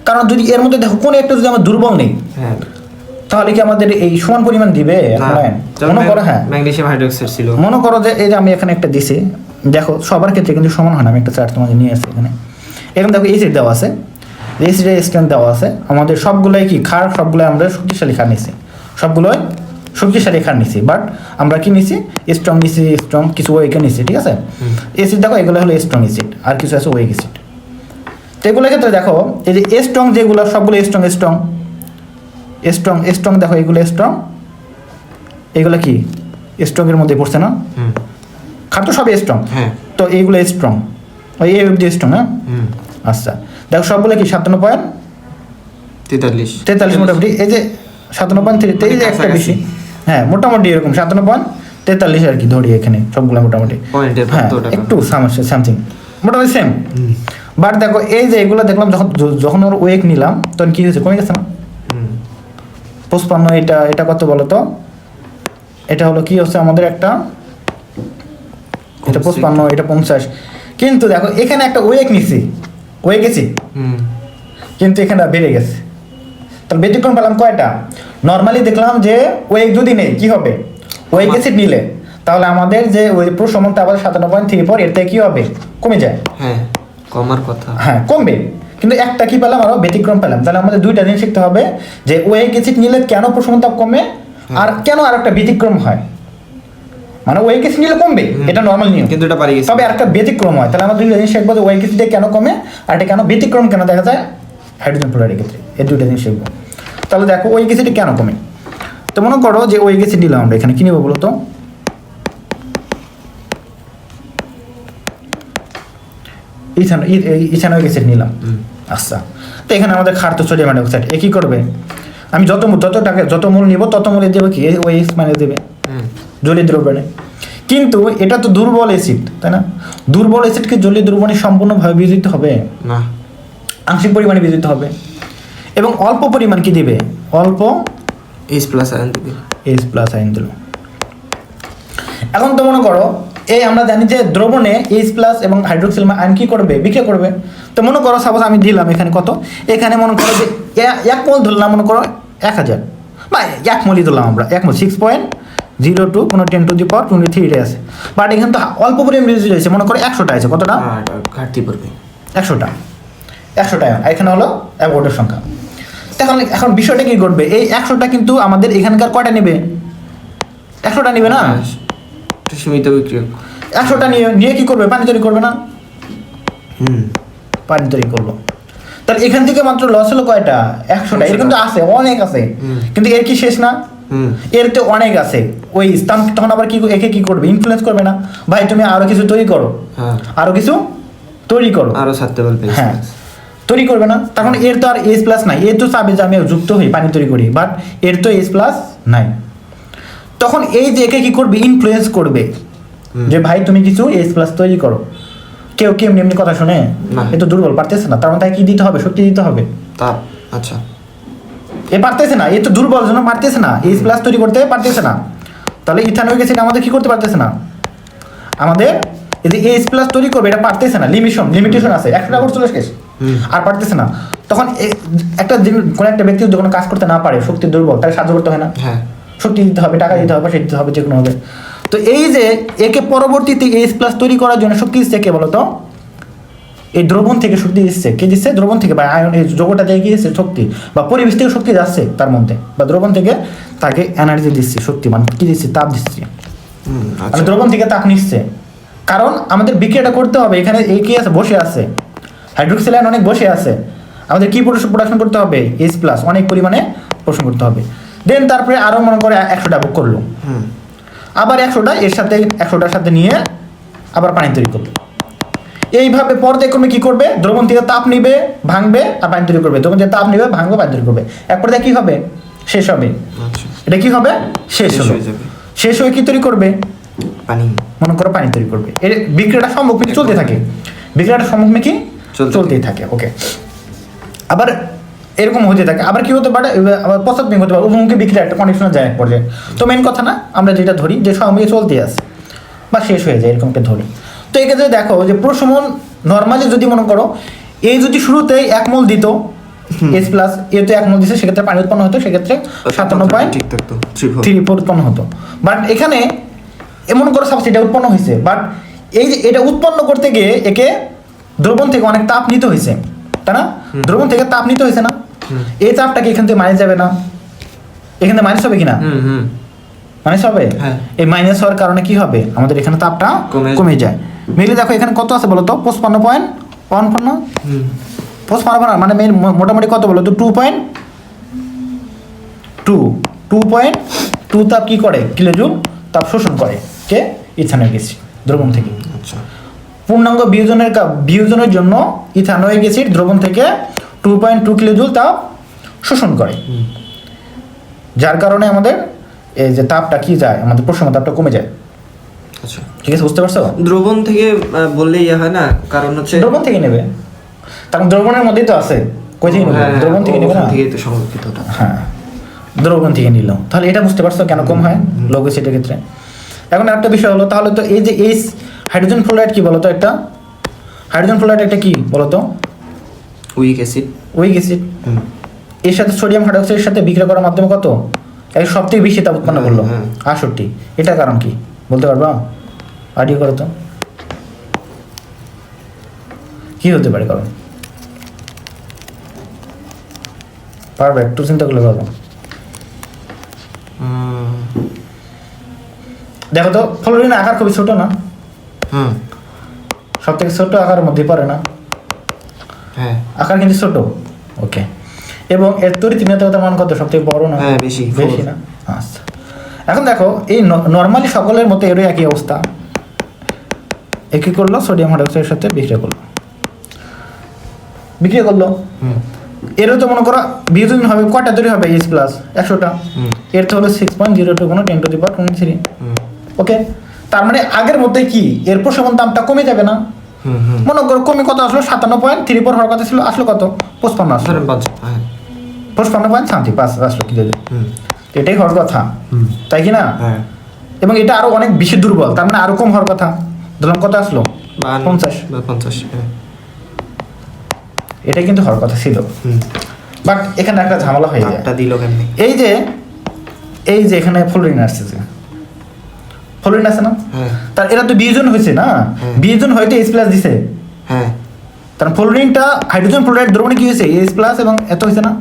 কারণ যদি এর মধ্যে দেখো কোনো একটা যদি আমরা দুর্বল নেই, হ্যাঁ, তাহলে কি আমাদের এই সমান পরিমাণ দিবে? মনে করো হ্যাঁ ম্যাগনেসিয়াম হাইড্রোক্সাইড ছিল, মনে করো যে এই যে আমি এখানে একটা দিছি, দেখো সবার ক্ষেত্রে কিন্তু সমান হয় না। আমি একটা চার্ট তোমাকে নিয়ে আসছি এখানে। এখানে দেখো অ্যাসিড দেওয়া আছে, অ্যাসিডের স্ট্রেন্থ দেওয়া আছে। আমাদের সবগুলোই কি ক্ষার, সবগুলোই আমরা শক্তিশালী ক্ষার নিছি, সবগুলোই শক্তিশালী ক্ষার নিছি। বাট আমরা কি নিছি? স্ট্রং নিছি, স্ট্রং কিছু ওয়েকে নিছি, ঠিক আছে? অ্যাসিড দেখো এগুলো হলো স্ট্রং অ্যাসিড, আর কিছু আছে ওয়েক অ্যাসিড। তো এগুলোর ক্ষেত্রে দেখো এই যে স্ট্রং যেগুলো সবগুলো স্ট্রং স্ট্রং স্ট্রং স্ট্রং, দেখো এগুলো স্ট্রং, এগুলো কি স্ট্রংয়ের মধ্যে পড়ছে না? ক্ষার তো সবই স্ট্রং, হ্যাঁ, তো এইগুলো স্ট্রং, ওই এই অবধি স্ট্রং। হ্যাঁ, আচ্ছা দেখো সবগুলো কি 57.43 মোটামুটি। এই যে 57.3, এই যে একটা বেশি, হ্যাঁ মোটামুটি এরকম 57.43 আর কি ধরি এখানে সবগুলো মোটামুটি। হ্যাঁ একটু সমস্যা সামথিং মোটামুটি সেম। বাট দেখো এই যে এগুলো দেখলাম যখন ওর ওয়েক নিলাম তখন কি হয়েছে? কমে গেছে না? 55। এটা কত বলো তো? এটা হলো কি হচ্ছে আমাদের একটা, এটা 55, এটা 50। কিন্তু দেখো এখানে একটা ওয়েক নিছি, ওয়েক গেছি, কিন্তু এখানে বেড়ে গেছে। তাহলে ব্যতিক্রম পেলাম কয়টা? নর্মালি দেখলাম যে ওয়েক যদি নেই কি হবে? ওয়েক অ্যাসিড নিলে তাহলে আমাদের যে ওই প্রশমন তাপ 57.34, এর থেকে কি হবে? কমে যায়। হ্যাঁ, কমার কথা, হ্যাঁ কমবে। কিন্তু একটা কি পেলাম? আরো ব্যতিক্রম পেলাম। তাহলে আমাদের দুইটা জিনিস শিখতে হবে, যে ওয়েক অ্যাসিড নিলে কেন প্রশমন তাপ কমে, আর কেন আর একটা ব্যতিক্রম হয়। মানে ওয়েক অ্যাসিড নিলে কমবে, এটা নর্মাল নিয়ম, কিন্তু এটা পারি গেছে, তবে একটা ব্যতিক্রম হয়। তাহলে আমাদের দুইটা জিনিস শিখবো, যে ওয়েক অ্যাসিডে কেন কমে আর এটা কেন ব্যতিক্রম কেন দেখা যায় হাইড্রোজেন ফ্লোরাইডের ক্ষেত্রে। এই দুইটা জিনিস শিখবো। তাহলে দেখো ওয়েক অ্যাসিডে কেন কমে। তো মনে করো যে ওয়েক অ্যাসিড নিলাম আমরা, এখানে কি নেবো বলো তো? ইথানোয়িক অ্যাসিড নিলাম। আচ্ছা, তো এখানে আমাদের ক্ষার তো সোডিয়াম হাইড্রোক্সাইড। এ কি করবে? আমি যত মোল নিব তত মোলে দেবে কি? OH মাইনাস দেবে জলীয় দ্রবণে। কিন্তু এটা তো দুর্বল অ্যাসিড, তাই না? দুর্বল অ্যাসিডকে জলীয় দ্রবণে সম্পূর্ণভাবে বিয়োজিত হবে না, আংশিক পরিমাণে বিয়োজিত হবে, এবং অল্প পরিমাণ কি দিবে? অল্প H+ আয়ন দিবে। H+ আয়ন দিল। এখন তো মনে করো এই আমরা জানি যে দ্রবণে H প্লাস এবং হাইড্রোক্সিল আয়ন কি করবে, বিক্রিয়া করবে। তো মনে করো সাপোজ আমি দিলাম এখানে কত, এখানে মনে করো যে 1 মোল ধরলাম, মনে করো 1000 বা 1 মোলই ধরলাম আমরা, 1 মোল 6.02 কোনো 10 টু দি পাওয়ার 23 আছে। বাট এখানে তো অল্প পরিমাণ রেজিস্ট হয়েছে, মনে করো 100টা আছে, কতটা, ঘাটতি পড়বে 100টা আয়ন, এখানে হলো অ্যাভোগাড্রোর সংখ্যা। এখন বিষয়টা কি ঘটবে, এই 100টা কিন্তু আমাদের এখানকার কয়টা নেবে, 100টা নেবে না, সীমিত বিক্রিয়ক 100টা নিয়ে কি করবে, পানি তৈরি করবে না, পানি তৈরি করলো। তাহলে এখান থেকে মাত্র লস হলো কয়টা, 100টা। এর কিন্তু আছে, অনেক আছে, কিন্তু এর কি শেষ না, এর তো অনেক আছে। ওই স্থান তখন আবার কি একে কি করবে, ইনফ্লুয়েন্স করবে না, ভাই তুমি আরো কিছু তৈরি করো, আরো কিছু তৈরি করো, আরো ছাড়তে বলবে, হ্যাঁ তৈরি করবে না। তখন এর তো আর H প্লাস নাই, এর তো চাবে যে আমি যুক্ত হই পানি তৈরি করি, বাট এর তো H প্লাস নাই। তখন এই যে একে কি করবে, ইনফ্লুয়েন্স করবে যে ভাই তুমি কিছু H প্লাস তৈরি করো। কেউ কি এমনি এমনি কথা শুনে, এ তো দুর্বল, পারতেছে না, তার মানে তাকে কি দিতে হবে, শক্তি দিতে হবে, তাপ। আচ্ছা, এ পারতেছে না, এ তো দুর্বল জন্য পারতেছে না, H প্লাস তৈরি করতে পারতেছে না। তাহলে ইথানল গ্যাস আমাদের কি করতে পারতেছে না, আমাদের এই যে H প্লাস তৈরি করবে এটা পারতেছে না, লিমিটেশন আছে, 100টা করে চলে গেছে আর পারতেছে না। তখন কোন একটা ব্যক্তি যদি কোনো কাজ করতে না পারে, শক্তি দুর্বল, তাকে সাহায্য করতে হয় না, হ্যাঁ শক্তি দিতে হবে, টাকা দিতে হবে, সে দিতে হবে, যে কোনো হবে। তো এই যে একে পরবর্তীতে H প্লাস তৈরি করার জন্য শক্তি দিচ্ছে কে বলতো, এই দ্রবণ থেকে শক্তি দিচ্ছে, কে দিচ্ছে, দ্রবণ থেকে, বা আয়ন এই যোগটা থেকে কি দিচ্ছে, শক্তি, বা পরিবেশ থেকে শক্তি যাচ্ছে তার মধ্যে, বা দ্রবণ থেকে তাকে এনার্জি দিচ্ছে, শক্তি মানে কি দিচ্ছে, তাপ দিচ্ছে, মানে দ্রবণ থেকে তাপ নিচ্ছে। কারণ আমাদের বিক্রিয়াটা করতে হবে, এখানে এই কি আছে, বসে আছে, হাইড্রোক্সিল আয়ন অনেক বসে আছে, আমাদের কি প্রোডাকশন করতে হবে, H প্লাস অনেক পরিমাণে প্রোডাকশন করতে হবে। দেন তারপরে আরো মনে করে 100টা বুক করলো, আবার 100টা এর সাথে 100টার সাথে নিয়ে আবার পানি তৈরি করলো। এইভাবে পর্যায়ক্রমে কি করবে, দ্রবণ থেকে তাপ নিবে, ভাঙবে, আর পানি তৈরি করবে, দ্রবণ থেকে তাপ নিবে, ভাঙবে, পানি তৈরি করবে, এক পর্যায়ে কি হবে, শেষ হবে। এটা কি হবে, শেষ হলো, শেষ হয়ে কি তৈরি করবে, পানি, মনে করো পানি তৈরি করবে। এর বিক্রিয়াটা সম্মুখী চলতে থাকে, বিক্রিয়াটা সম্মুখী চলতেই থাকে। ওকে, আবার এরকম হতে থাকে, আবার কি হতে পারে, আবার পশ্চাৎমুখী হতে পারে, উভমুখী বিক্রিয়া একটা কন্ডিশনে যায় এক পর্যায়ে। তো মেন কথা না, আমরা যেটা ধরি যে সম্মুখী চলতে আসে বা শেষ হয়ে যায়, এরকমটা ধরি। তো এক্ষেত্রে দেখো যে প্রশমন নর্মালি যদি মনে করো এই যদি শুরুতেই 1 মোল দিত H প্লাস, এ তো 1 মোল দিচ্ছে, সেক্ষেত্রে পানি উৎপন্ন হতো, সেক্ষেত্রে 57.34 উৎপন্ন হতো। বাট এখানে এমন করে সাপোজ এটা উৎপন্ন হয়েছে, বাট এই যে এটা উৎপন্ন করতে গিয়ে একে দ্রবণ থেকে অনেক তাপ নিতে হয়েছে, তাই না, দ্রবণ থেকে তাপ নিতে হয়েছে না, এই তাপটাকে এখান থেকে মাইনাস যাবে না, এখানে মাইনাস হবে কিনা, মাইনাস হবে, এই মাইনাস হওয়ার কারণে কি হবে, আমাদের এখানে তাপটা কমে যায়। মিলে দেখো এখানে কত আছে বলো তো, 55.55 মানে মোটামুটি কত বলো তো, 2.2 তাপ কি করে, কিলোজুল তাপ শোষণ করে কে, ইথানল গ্যাস দ্রবণ থেকে। আচ্ছা, পূর্ণাঙ্গ বিয়োজনের জন্য ইথানল গ্যাসের দ্রবণ থেকে 2.2 কিলোজুল তাপ শোষণ করে, যার কারণে আমাদের এই যে তাপটা কি যায়, আমাদের প্রশমন তাপটা কমে যায়। আচ্ছা, ঠিক আছে, বুঝতে পারছো, দ্রবণ থেকে বললে ইয়ে হয় না, কারণ হচ্ছে দ্রবণ থেকে নেবে, কারণ দ্রবণের মধ্যেই তো আছে, কই থেকে নেবে, দ্রবণ থেকে নেবে না, তো সংরক্ষিত, হ্যাঁ দ্রবণ থেকে নিল। তাহলে এটা বুঝতে পারছো কেন কম হয় লৌহ গ্যাসের ক্ষেত্রে। এখন একটা বিষয় হলো, তাহলে তো এই যে H হাইড্রোজেন ফ্লোরাইড কি বলতো, একটা হাইড্রোজেন ফ্লোরাইড একটা কি বলতো, উইক অ্যাসিড, এর সাথে সোডিয়াম হাইড্রোক্সাইডের সাথে বিক্রিয়া করার মাধ্যমে কত, এর সবথেকে বেশি তাপ উৎপন্ন করলো 68। এটার কারণ কি বলতে পারবা, আইডিয়া করো তো, কি হতে পারে কারণ, পারবে একটু চিন্তা করলে পারবো। দেখো তো ফ্লোরিন আকার খুবই ছোট না, সব থেকে ছোট আকারের মধ্যে পড়ে না, আকার কিন্তু ছোট। ওকে, এবং এর তড়িৎ মান কত, সব থেকে বড় না, বেশি না। আচ্ছা, এখন দেখো এই নর্মালি সকলের মতো এরও একই অবস্থা, একই করলো, সোডিয়াম হাইড্রোক্সাইডের সাথে বিক্রিয়া করলো, এরও তো মনে করো বিয়োজন হবে, কয়টা তৈরি হবে, H প্লাস 100টা, এর তো হলো 6.02 কোনো 10 টু দি পাওয়ার 23। ওকে, তার মানে আগের মধ্যে কি এর প্রশমন দামটা কমে যাবে না, মনে করো কমে কত আসলো, 57.34 হওয়ার কথা ছিল, আসলো কত, 55 আসলো, 55.35 আসলো কি দেবে, এটাই হওয়ার কথা, তাই কি না। এবং এটা আরো অনেক বেশি দুর্বল, তার মানে আরো কম হওয়ার কথা। ধরলাম কত আসলো, 50 বা 50। এটা কিন্তু হওয়ার কথা ছিল, বাট এখানে একটা ঝামেলা হয়ে যায়। দিল কেমনে? এই যে এখানে ফ্লোরিন আসছে, ফ্লোরিন আছে না, তার এরা তো 20 জন হয়েছে না, 20 জন হয়তো H+ দিছে, হ্যাঁ, কারণ ফ্লোরিনটা হাইড্রোজেন ফ্লোরাইড দ্রবণে কি হয়েছে, H+ এবং এত হয়েছে না,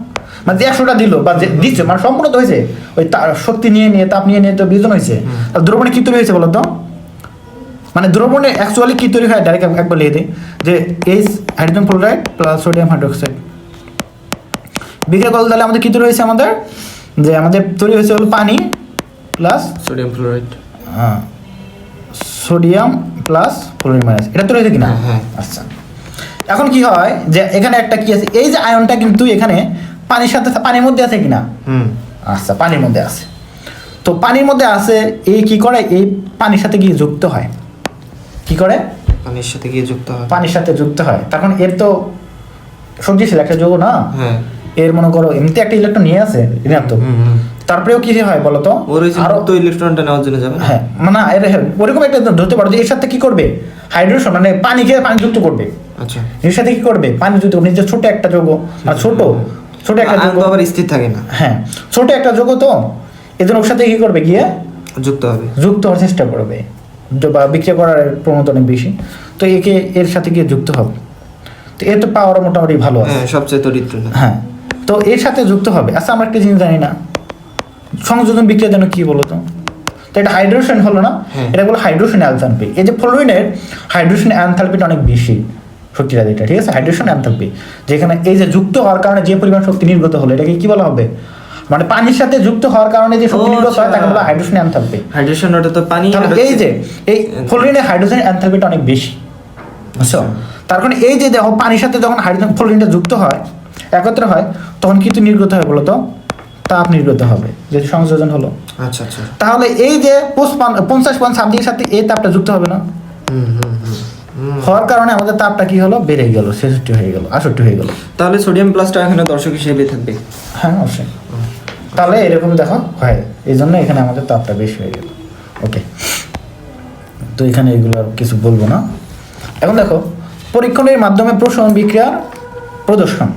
মানে যে 100টা দিল বা যে দিচ্ছে মানে সম্পূর্ণ তো হয়েছে, ওই শক্তি নিয়ে তাপ নিয়ে তো 20 জন হয়েছে। আর দ্রবণে কি তৈরি হয়েছে বলো তো, মানে দ্রবণে অ্যাকচুয়ালি কি তৈরি হয় ডাইরেক্ট একবার লিখে দিই, যে hydrogen fluoride plus sodium hydroxide বিক্রিয়া করলে তাহলে আমাদের কি তৈরি হয়েছে, আমাদের তৈরি হয়েছে হলো পানি plus sodium fluoride, sodium plus fluorine minus, এটা তৈরি হয়েছে কিনা? হ্যাঁ। আচ্ছা, এখন কি হয় যে এখানে একটা কি আছে, এই যে আয়নটা কিন্তু এখানে পানির সাথে, পানির মধ্যে আছে কিনা? আচ্ছা, পানির মধ্যে আছে। তো পানির মধ্যে আছে, এই কি করে, এই পানির সাথে গিয়ে যুক্ত হয়, কি করে, পানির সাথে গিয়ে যুক্ত হয়, পানির সাথে যুক্ত হয়। তখন এর তো শক্তিশালী একটা যৌগ না, হ্যাঁ, এর মনে করো এমনিতে একটা ইলেকট্রন নিয়ে আছে ঋণাত্মক, তারপরেও কি হয় বলতো, আরো তো ইলেকট্রনটা নেওয়ার জন্য যাবে, হ্যাঁ, মানে ওরকম একটা ধরতে পারো যে এর সাথে কি করবে, হাইড্রোজেন মানে পানিকে পানি যুক্ত করবে। আচ্ছা, এর সাথে কি করবে, পানি যুক্ত করবে, নিজের ছোট একটা যৌগ, আর ছোট একটা যৌগ আবার স্থির থাকে না, হ্যাঁ, ছোট একটা যৌগ, তো এদের ওর সাথে কি করবে, গিয়ে যুক্ত হওয়ার চেষ্টা করবে, বা বিক্রিয়া করার প্রবণতা অনেক বেশি, তো এর সাথে গিয়ে যুক্ত হবে। তো এর তো পাওয়ার মোটামুটি ভালো আছে, সবচেয়ে দরিদ্র, হ্যাঁ, তো এর সাথে যুক্ত হবে। আচ্ছা, আমরা একটা জিনিস জানি না, সংযোজন বিক্রিয়া যেন কি বলতো, তো এটা হাইড্রোজেন হলো না, এটা বলো হাইড্রোজেন এনথালপি। এই যে ফ্লোরিনের হাইড্রোজেন এনথালপিটা অনেক বেশি শক্তিশালী, এটা ঠিক আছে, হাইড্রোজেন এনথালপি, যেখানে এই যে যুক্ত হওয়ার কারণে যে পরিমাণ শক্তি নির্গত হলো, এটাকে কি বলা হবে, মানে পানির সাথে যুক্ত হওয়ার কারণে যে শক্তি নির্গত হয় তাকে বলা হাইড্রোজেন এনথালপি। হাইড্রোজেন ওটা তো পানি, এই যে এই ফ্লোরিনের হাইড্রোজেন এনথালপিটা অনেক বেশি, বুঝছো? তার কারণে এই যে দেখো পানির সাথে যখন হাইড্রোজেন ফ্লোরিনটা যুক্ত হয়, একত্র হয়, তখন কিন্তু নির্গত হয় বলতো, তাপ নির্গত হবে, যদি সংযোজন হলো। আচ্ছা আচ্ছা, তাহলে এই যে 50.something এর সাথে এই তাপটা যুক্ত হবে না, হওয়ার কারণে আমাদের তাপটা কি হলো, বেড়ে গেল, 66 হয়ে গেল, 68 হয়ে গেল। তাহলে সোডিয়াম প্লাসটা এখানে দর্শক হিসেবে থাকবে, হ্যাঁ অবশ্যই। তাহলে এরকম দেখো হয়, এই জন্য এখানে আমাদের তাপটা বেশি হয়ে গেল। ওকে, তো এখানে এগুলো আর কিছু বলবো না। এখন দেখো পরীক্ষণের মাধ্যমে প্রশমন বিক্রিয়ার প্রদর্শন,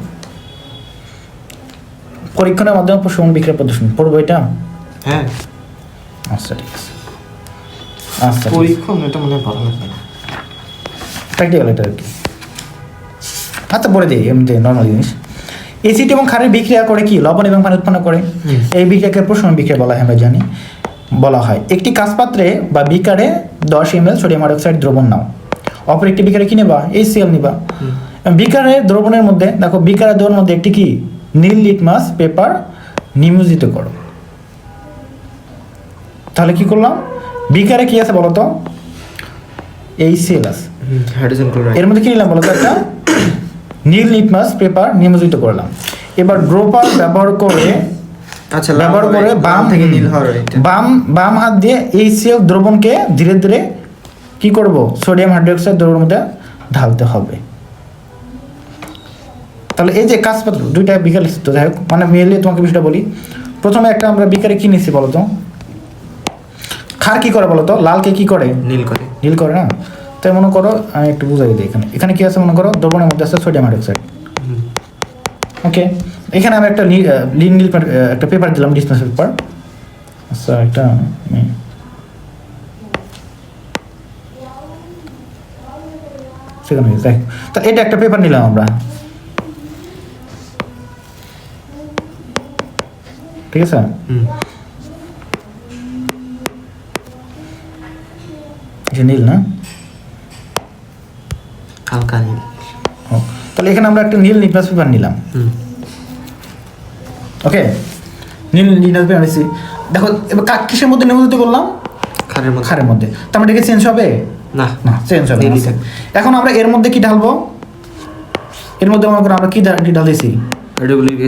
পরীক্ষণের মাধ্যমে প্রশমন বিক্রিয়ার প্রদর্শন পড়বো এটা, হ্যাঁ, আচ্ছা ঠিক আছে। আচ্ছা, পরীক্ষণ এটা মনে হয় ভালো লাগে না, প্র্যাকটিক্যাল এটা আর কি। আচ্ছা পড়ে দিই, এমনি নর্মাল জিনিস। এসিড এবং ক্ষারের বিক্রিয়া করে কি লবণ এবং পানি উৎপন্ন করে, এই বিক্রিয়াকে প্রশমন বিক্রিয়া বলা হয়, আমরা জানি। বলা হয় একটি কাঁচপাত্রে বা বিকারে 10 ml সোডিয়াম হাইড্রোক্সাইড দ্রবণ নাও, অপর একটি বিকারে কি নেবা, HCl নিবা। বিকারের দ্রবণের মধ্যে দেখো, বিকারের দ্রবণের মধ্যে একটি কি নীল লিটমাস পেপার নিমজ্জিত করো। তাহলে কি করলাম, বিকারে কি আছে বলতো, HCl আছে, হাইড্রোজেন ক্লোরাইড, এর মধ্যে কি নিলাম বলতো, একটা নীল লিটমাস পেপার নিমজ্জিত করলাম। এবার ড্রপার ব্যবহার করে, আচ্ছা, ব্যবহার করে বাম থেকে নীল হওয়ার এটা, বাম হাত দিয়ে HCl দ্রবণকে ধীরে ধীরে কি করব, সোডিয়াম হাইড্রোক্সাইড দ্রবণের মধ্যে ঢালতে হবে। তাহলে এই যে কাজপত্র দুইটা বিকার লিখছি, তো যাই হোক, মানে মেনলি তোমাকে বিষয়টা বলি। প্রথমে একটা আমরা বিকারে কি নিচ্ছি বলতো, ক্ষার কি করে বলতো, লালকে কি করে, নীল করে না। তাই মনে করো আমি একটু বুঝাই দিই, এখানে কি আছে মনে করো, দ্রবণের মধ্যে আছে সোডিয়াম হাইড্রোক্সাইড, ওকে। এখানে আমি একটা নীল একটা পেপার দিলাম, ডিসপ্লেস পেপার। আচ্ছা, একটা সেখানে যাই, তা এটা একটা পেপার নিলাম আমরা, ঠিক আছে। নীল না, হালকা নীল, তাহলে এখানে আমরা একটা নীল লিটমাস পেপার নিলাম, ওকে। নীল লিটমাস পেপার নিচ্ছি, দেখো এবার কিসের মধ্যে নিমজ্জিত করলাম, ক্ষারের মধ্যে। তার মানে এটা চেঞ্জ হবে না, চেঞ্জ হবে না। এখন আমরা এর মধ্যে কি ঢালবো, এর মধ্যে মনে করো আমরা কি ঢালতেছি, হাইড্রোক্লোরিক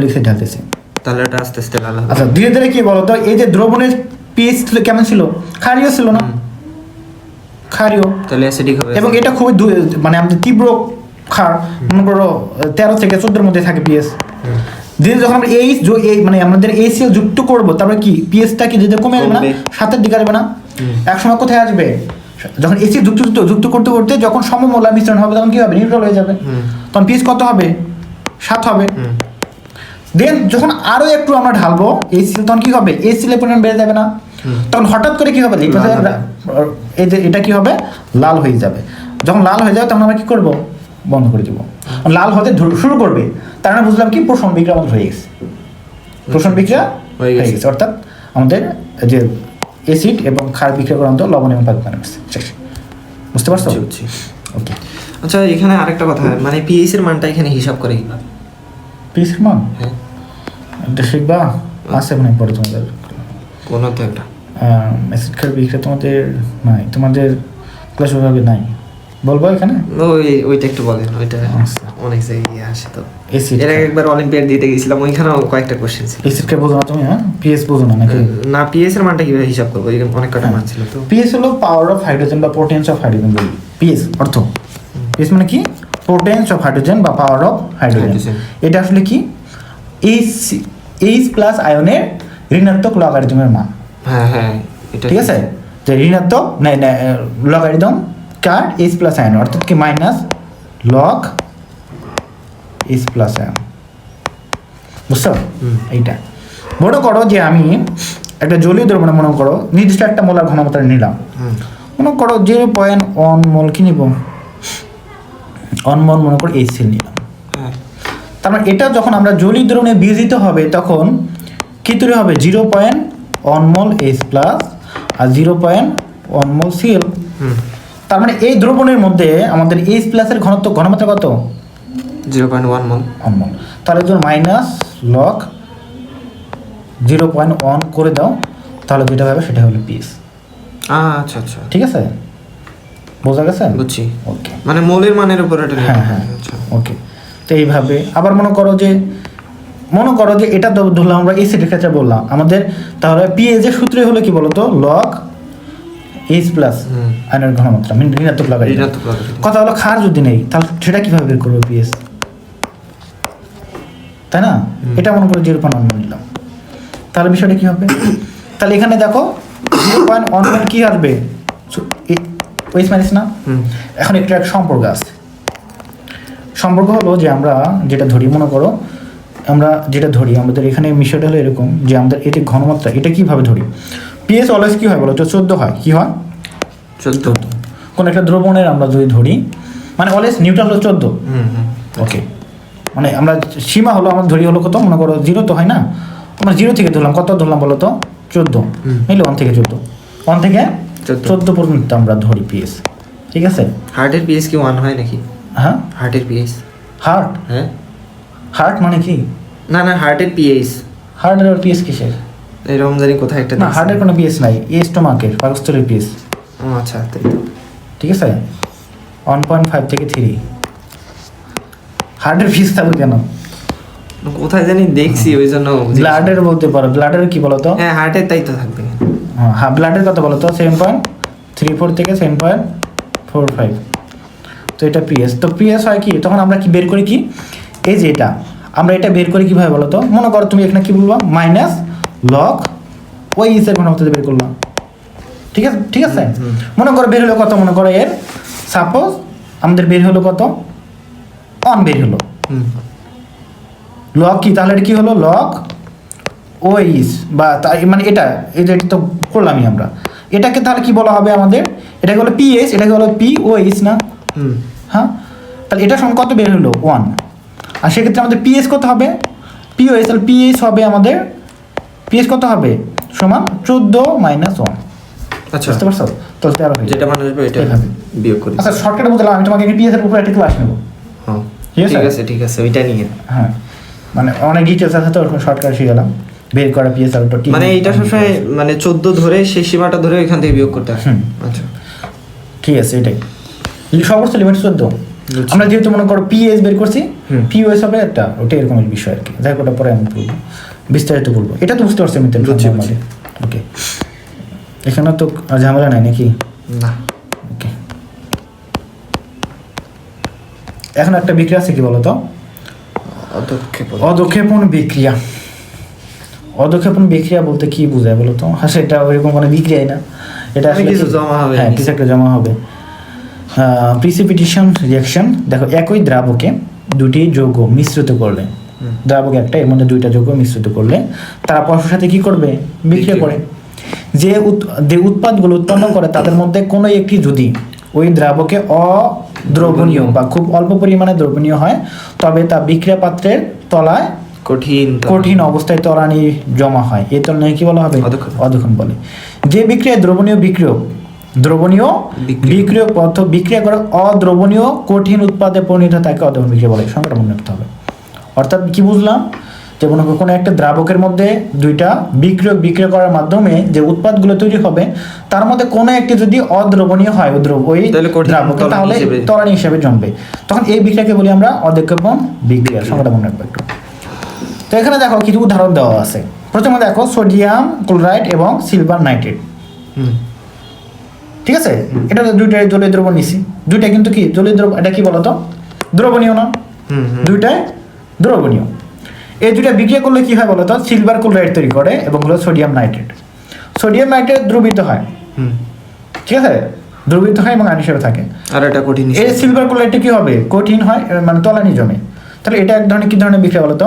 অ্যাসিড ঢালতেছি। তাহলে এটা আস্তে আস্তে লাল হবে। আচ্ছা, ধীরে ধীরে কি বলতো, এই যে দ্রবণের পিএইচ কেমন ছিল, ক্ষারীয় ছিল না, ক্ষারীয়, তাহলে অ্যাসিডিক হবে, এবং এটা খুবই মানে আমাদের তীব্র ক্ষার, মনে করো 13 থেকে 14 মধ্যে থাকে পিএইচ। দিয়ে যখন আমরা এই মানে আমাদের ACl যুক্ত করব তারপরে কি পিএসটা কি যেটা কমে যাবে না, কমবে। 7-এর দিকে আসবে না, এক সময় কোথায় আসবে, যখন এসি যুক্ত করতে করতে যখন সমমোলার মিশ্রণ হবে তখন কি হবে, নিউট্রাল হয়ে যাবে, তখন পিএস কত হবে, 7 হবে। দেন যখন আরো একটু আমরা ঢালবো ACl তখন কি হবে, ACl এর পরিমাণ বেড়ে যাবে না, তখন হঠাৎ করে কি হবে, এই যে এটা কি হবে, লাল হয়ে যাবে। যখন লাল হয়ে যাবে তখন আমরা কি করব, বন্ধ করে দেবো। লাল হতে শুরু করবে, তার মানে বুঝলাম কি প্রশমন বিক্রিয়া আমাদের হয়ে গেছে, প্রশমন বিক্রিয়া হয়ে গেছে, অর্থাৎ আমাদের যে অ্যাসিড এবং ক্ষার বিক্রিয়া করান্ত লবণ এবং পানি শেষ। বুঝতে পারছো? বুঝছি। ওকে। আচ্ছা এখানে আরেকটা কথা, মানে পিএইচ এর মানটা এখানে হিসাব করে কিভাবে? পিএইচ এর মান হ্যাঁ, এটা শিখবা, আছে মনে পড়ে তোমাদের কোন তো একটা অ্যাসিড ক্ষার বিক্রিয়া তোমাদের নাই, তোমাদের ক্লাস বিভাগে নাই, বলবো এখানে ওইটা একটু বলেন, ওইটা আচ্ছা। অনেক জায়গায় আসে তো। অ্যাসিড এর আগে একবার অলিম্পিয়াড দিতে গেছিলাম, ওইখানেও কয়েকটা কোশ্চেন ছিল। অ্যাসিড ক্ষার বোঝো না তুমি? হ্যাঁ, পিএইচ বোঝো না নাকি? না, পিএইচ এর মানটা কিভাবে হিসাব করবো, এরকম অনেক কটা মান ছিল তো। পিএইচ হলো পাওয়ার অফ হাইড্রোজেন বা পোটেন্স অফ হাইড্রোজেন বলি। পিএইচ অর্থ, পিএইচ মানে কি, পোটেন্স অফ হাইড্রোজেন বা পাওয়ার অফ হাইড্রোজেন। এটা আসলে কি, এইচ প্লাস আয়নের ঋণাত্মক লগারিদমের মান। হ্যাঁ হ্যাঁ, এটা ঠিক আছে, যে ঋণাত্মক লগারিদম কার এইচ প্লাস আয়ন, অর্থাৎ কি minus log H plus ion. বুঝছো? এইটা মনে করো যে আমি একটা জলীয় দ্রবণ মনে করো নির্দিষ্ট একটা মোলার ঘনমাত্রা নিলাম, মনে করো 0.1 মোল কি নিব, 1 মোল মনে করো HCl নিলাম। তার মানে এটা যখন আমরা জলীয় দ্রবণে বিয়োজিত হবে তখন কি তৈরি হবে, 0.1 মোল H প্লাস আর 0.1 মোল Cl। তার মানে এই দ্রবণের মধ্যে আমাদের H প্লাসের ঘনমাত্রা কত, 0.1 মোল। 1 মোল। তাহলে যদি মাইনাস লগ 0.1 করে দাও, তাহলে যেটা হবে সেটা হলো পিএস। আচ্ছা আচ্ছা, ঠিক আছে, বোঝা গেছে? বুঝছি। ওকে, মানে মোলের মানের উপর এটা হ্যাঁ হ্যাঁ, ওকে। তো এইভাবে আবার মনে করো যে এটা ধরলাম আমরা এসিডের ক্ষেত্রে বললাম আমাদের, তাহলে পিএইচ এর সূত্রই হলো কি বলতো, লগ এইচ প্লাস আয়নের ঘনমাত্রা ঋণাত্মক লগারিদম। কথা হলো ক্ষার যদি নেই তাহলে সেটা কিভাবে বের করবো পিএইচ, তাই না? এটা মনে করো 0.1 নিলাম, তাহলে বিষয়টা কি হবে, তাহলে এখানে দেখো 0.1 কি আসবে, ওইচ মাইনাস না। এখন একটা সম্পর্ক আছে, সম্পর্ক হলো যে আমরা যেটা ধরি, মনে করো আমরা যেটা ধরি আমাদের এখানে বিষয়টা হলো এরকম যে আমাদের এটি ঘনমাত্রা, এটা কিভাবে ধরি, পিএইচ অলওয়েজ কি হয় বলো তো, 14 হয়, কি হয় 14। কোন একটা দ্রবণের আমরা যদি ধরি মানে অলওয়েজ নিউট্রাল হলো 14। ওকে, মানে আমরা সীমা হলো আমরা ধরি হলো কত, মনে করো 0 তো হয় না, আমরা 0 থেকে ধরলাম, কত ধরলাম বলো তো, 14, নিলে 1 থেকে 14, 1 থেকে 14 পর্যন্ত আমরা ধরি পিএইচ। ঠিক আছে, হার্টের পিএইচ কি 1 হয় নাকি? হ্যাঁ, হার্টের পিএইচ, হার্ট, হ্যাঁ, হার্ট মানে কি, না না, হার্টের পিএইচ, হার্টের আর পিএইচ কিসের, এরকম জানি কোথায় একটা না হার্টের কোনো পিএইচ নাই, স্টোমাকের পাকস্থলীর পিএইচ। ও আচ্ছা, তাই তো। ঠিক আছে, 1.5 থেকে 3 হার্টের পিএইচ থাকবে কেন, কোথায় জানি দেখছি, ওই জন্য। ব্লাডের বলতে পারো, ব্লাডের কি বলতো, হ্যাঁ হার্টের তাই তো থাকবে। হ্যাঁ ব্লাডের কত বলতো, 7.34 থেকে 7.45। তো এটা পিএস, তো পিএস হয় কি, তখন আমরা কি বের করি কি, এই যে এটা আমরা এটা বের করি কিভাবে বলো তো, মনে করো তুমি এখানে কি বলবা, মাইনাস লগ ওই ইসের ঘনত্ব বের করলাম। ঠিক আছে, ঠিক আছে, মনে করো বের হলো কত, মনে করো এর সাপোজ আমাদের বের হলো কত, 1 বের হলো, লগ কি, তাহলে এটা কি হলো, লগ ওইস বা মানে এটা এই যে এটা তো করলামই আমরা, এটাকে তাহলে কি বলা হবে আমাদের, এটাকে হলো পিএইচ, এটাকে হলো পিওএইচ না। হ্যাঁ, তাহলে এটার সঙ্গে কত বের হলো, 1, আর সেক্ষেত্রে আমাদের পিএইচ কত হবে, পিওএইচ, তাহলে পিএইচ হবে আমাদের, পিএইচ কত হবে, সমান 14 - 1। আচ্ছা, বুঝতে পারছো? তো 13 হয়ে যেটা মানুষ হবে এটা এইভাবে বিয়োগ করি। আচ্ছা শর্টকাটে বললাম, আমি তোমাকে পিএইচ এর উপরে একটা ক্লাস নেব। হ্যাঁ ঠিক আছে? ঠিক আছে ঠিক আছে, ওইটা নিয়ে। হ্যাঁ, মানে অনেক ডিটেলস আছে তো, শর্টকাট শিখালাম বের করা পিএইচ আর তো মানে এইটা সবসময় মানে 14 ধরে সেই সীমাটা ধরে এখান থেকে বিয়োগ করতে হয়। আচ্ছা ঠিক আছে, এটাই সর্বোচ্চ লিমিট 14। আমরা যেহেতু মনে করো পিএইচ বের করছি, পিওএস হবে একটা, ওটা এরকম বিষয় আর কি, যাই ওটা পরে আমি বলবো, বিস্তারিত বলবো। এটা তো বুঝতে পারছি আমি, ওকে, এখানে তো ঝামেলা নাই নাকি, না। ওকে, এখন একটা বিক্রিয়া আছে কি বলতো, অধক্ষেপণ বিক্রিয়া। অধক্ষেপণ বিক্রিয়া বলতে কি বোঝায় বলো তো? সেটা ওইরকম কোনো বিক্রিয়াই না, এটা আসলে কিছু জমা হবে, হ্যাঁ কিছু একটা জমা হবে। প্রিসিপিটেশন রিঅ্যাকশন, দেখো একই দ্রাবকে দুটি যৌগ মিশ্রিত করলে, দ্রাবক একটা এর মধ্যে দুইটা যৌগ মিশ্রিত করলে তারা পরস্পরের সাথে কি করবে? বিক্রিয়া করে। যে উৎপাদগুলো উৎপন্ন করে তাদের মধ্যে কোনো একটি যদি ওই দ্রাবকে অদ্রবণীয় বা খুব অল্প পরিমাণে দ্রবণীয় হয়, তবে তা বিক্রিয়া পাত্রের তলায় কঠিন অবস্থায় তলানি জমা হয়, এই তলানি কি বলা হবে? অধক্ষেপণ বলে। যে বিক্রিয়ায় দ্রবণীয় বিক্রিয়ক পদার্থ বিক্রিয়া করে অদ্রবণীয় কঠিন উৎপাদে পরিণত তাকে অধক্ষেপণ বিক্রিয়া বলে। সংখ্যাটা মনে রাখতে হবে। অর্থাৎ কি বুঝলাম? যে কোনো একটা দ্রাবকের মধ্যে দুইটা বিক্রিয়া করার মাধ্যমে যে উৎপাদগুলো তৈরি হবে তার মধ্যে কোনো একটি যদি অদ্রবণীয় হয় ওই দ্রাবকে, তাহলে তলানি হিসেবে জমবে, তখন এই বিক্রিয়াকে বলি আমরা অধক্ষেপণ বিক্রিয়া। সংখ্যাটা মনে রাখবো একটু। তো এখানে দেখো কিছু উদাহরণ দেওয়া আছে। প্রথমে দেখো সোডিয়াম ক্লোরাইড এবং সিলভার নাইট্রেট, ঠিক আছে? এটা দুইটাই জলীয় দ্রবণ নিছি, দুইটা কিন্তু কি জলীয় দ্রবণ, এটা কি বলতো? দ্রবণীয় না, দুইটাই দ্রবণীয়। এই দুইটা বিক্রিয়া করলে কি হয় বলতো? সিলভার ক্লোরাইড তৈরি করে এবং হলো সোডিয়াম নাইট্রেট। সোডিয়াম নাইট্রেট দ্রবীভূত হয়, ঠিক আছে? দ্রবীভূত হয় এবং আয়ন হিসেবে থাকে। আর এটা কঠিন, এই সিলভার ক্লোরাইডটা কি হবে? কঠিন হয়, মানে তলানি জমে। তাহলে এটা এক ধরনের কি ধরনের বিক্রিয়া বলতো?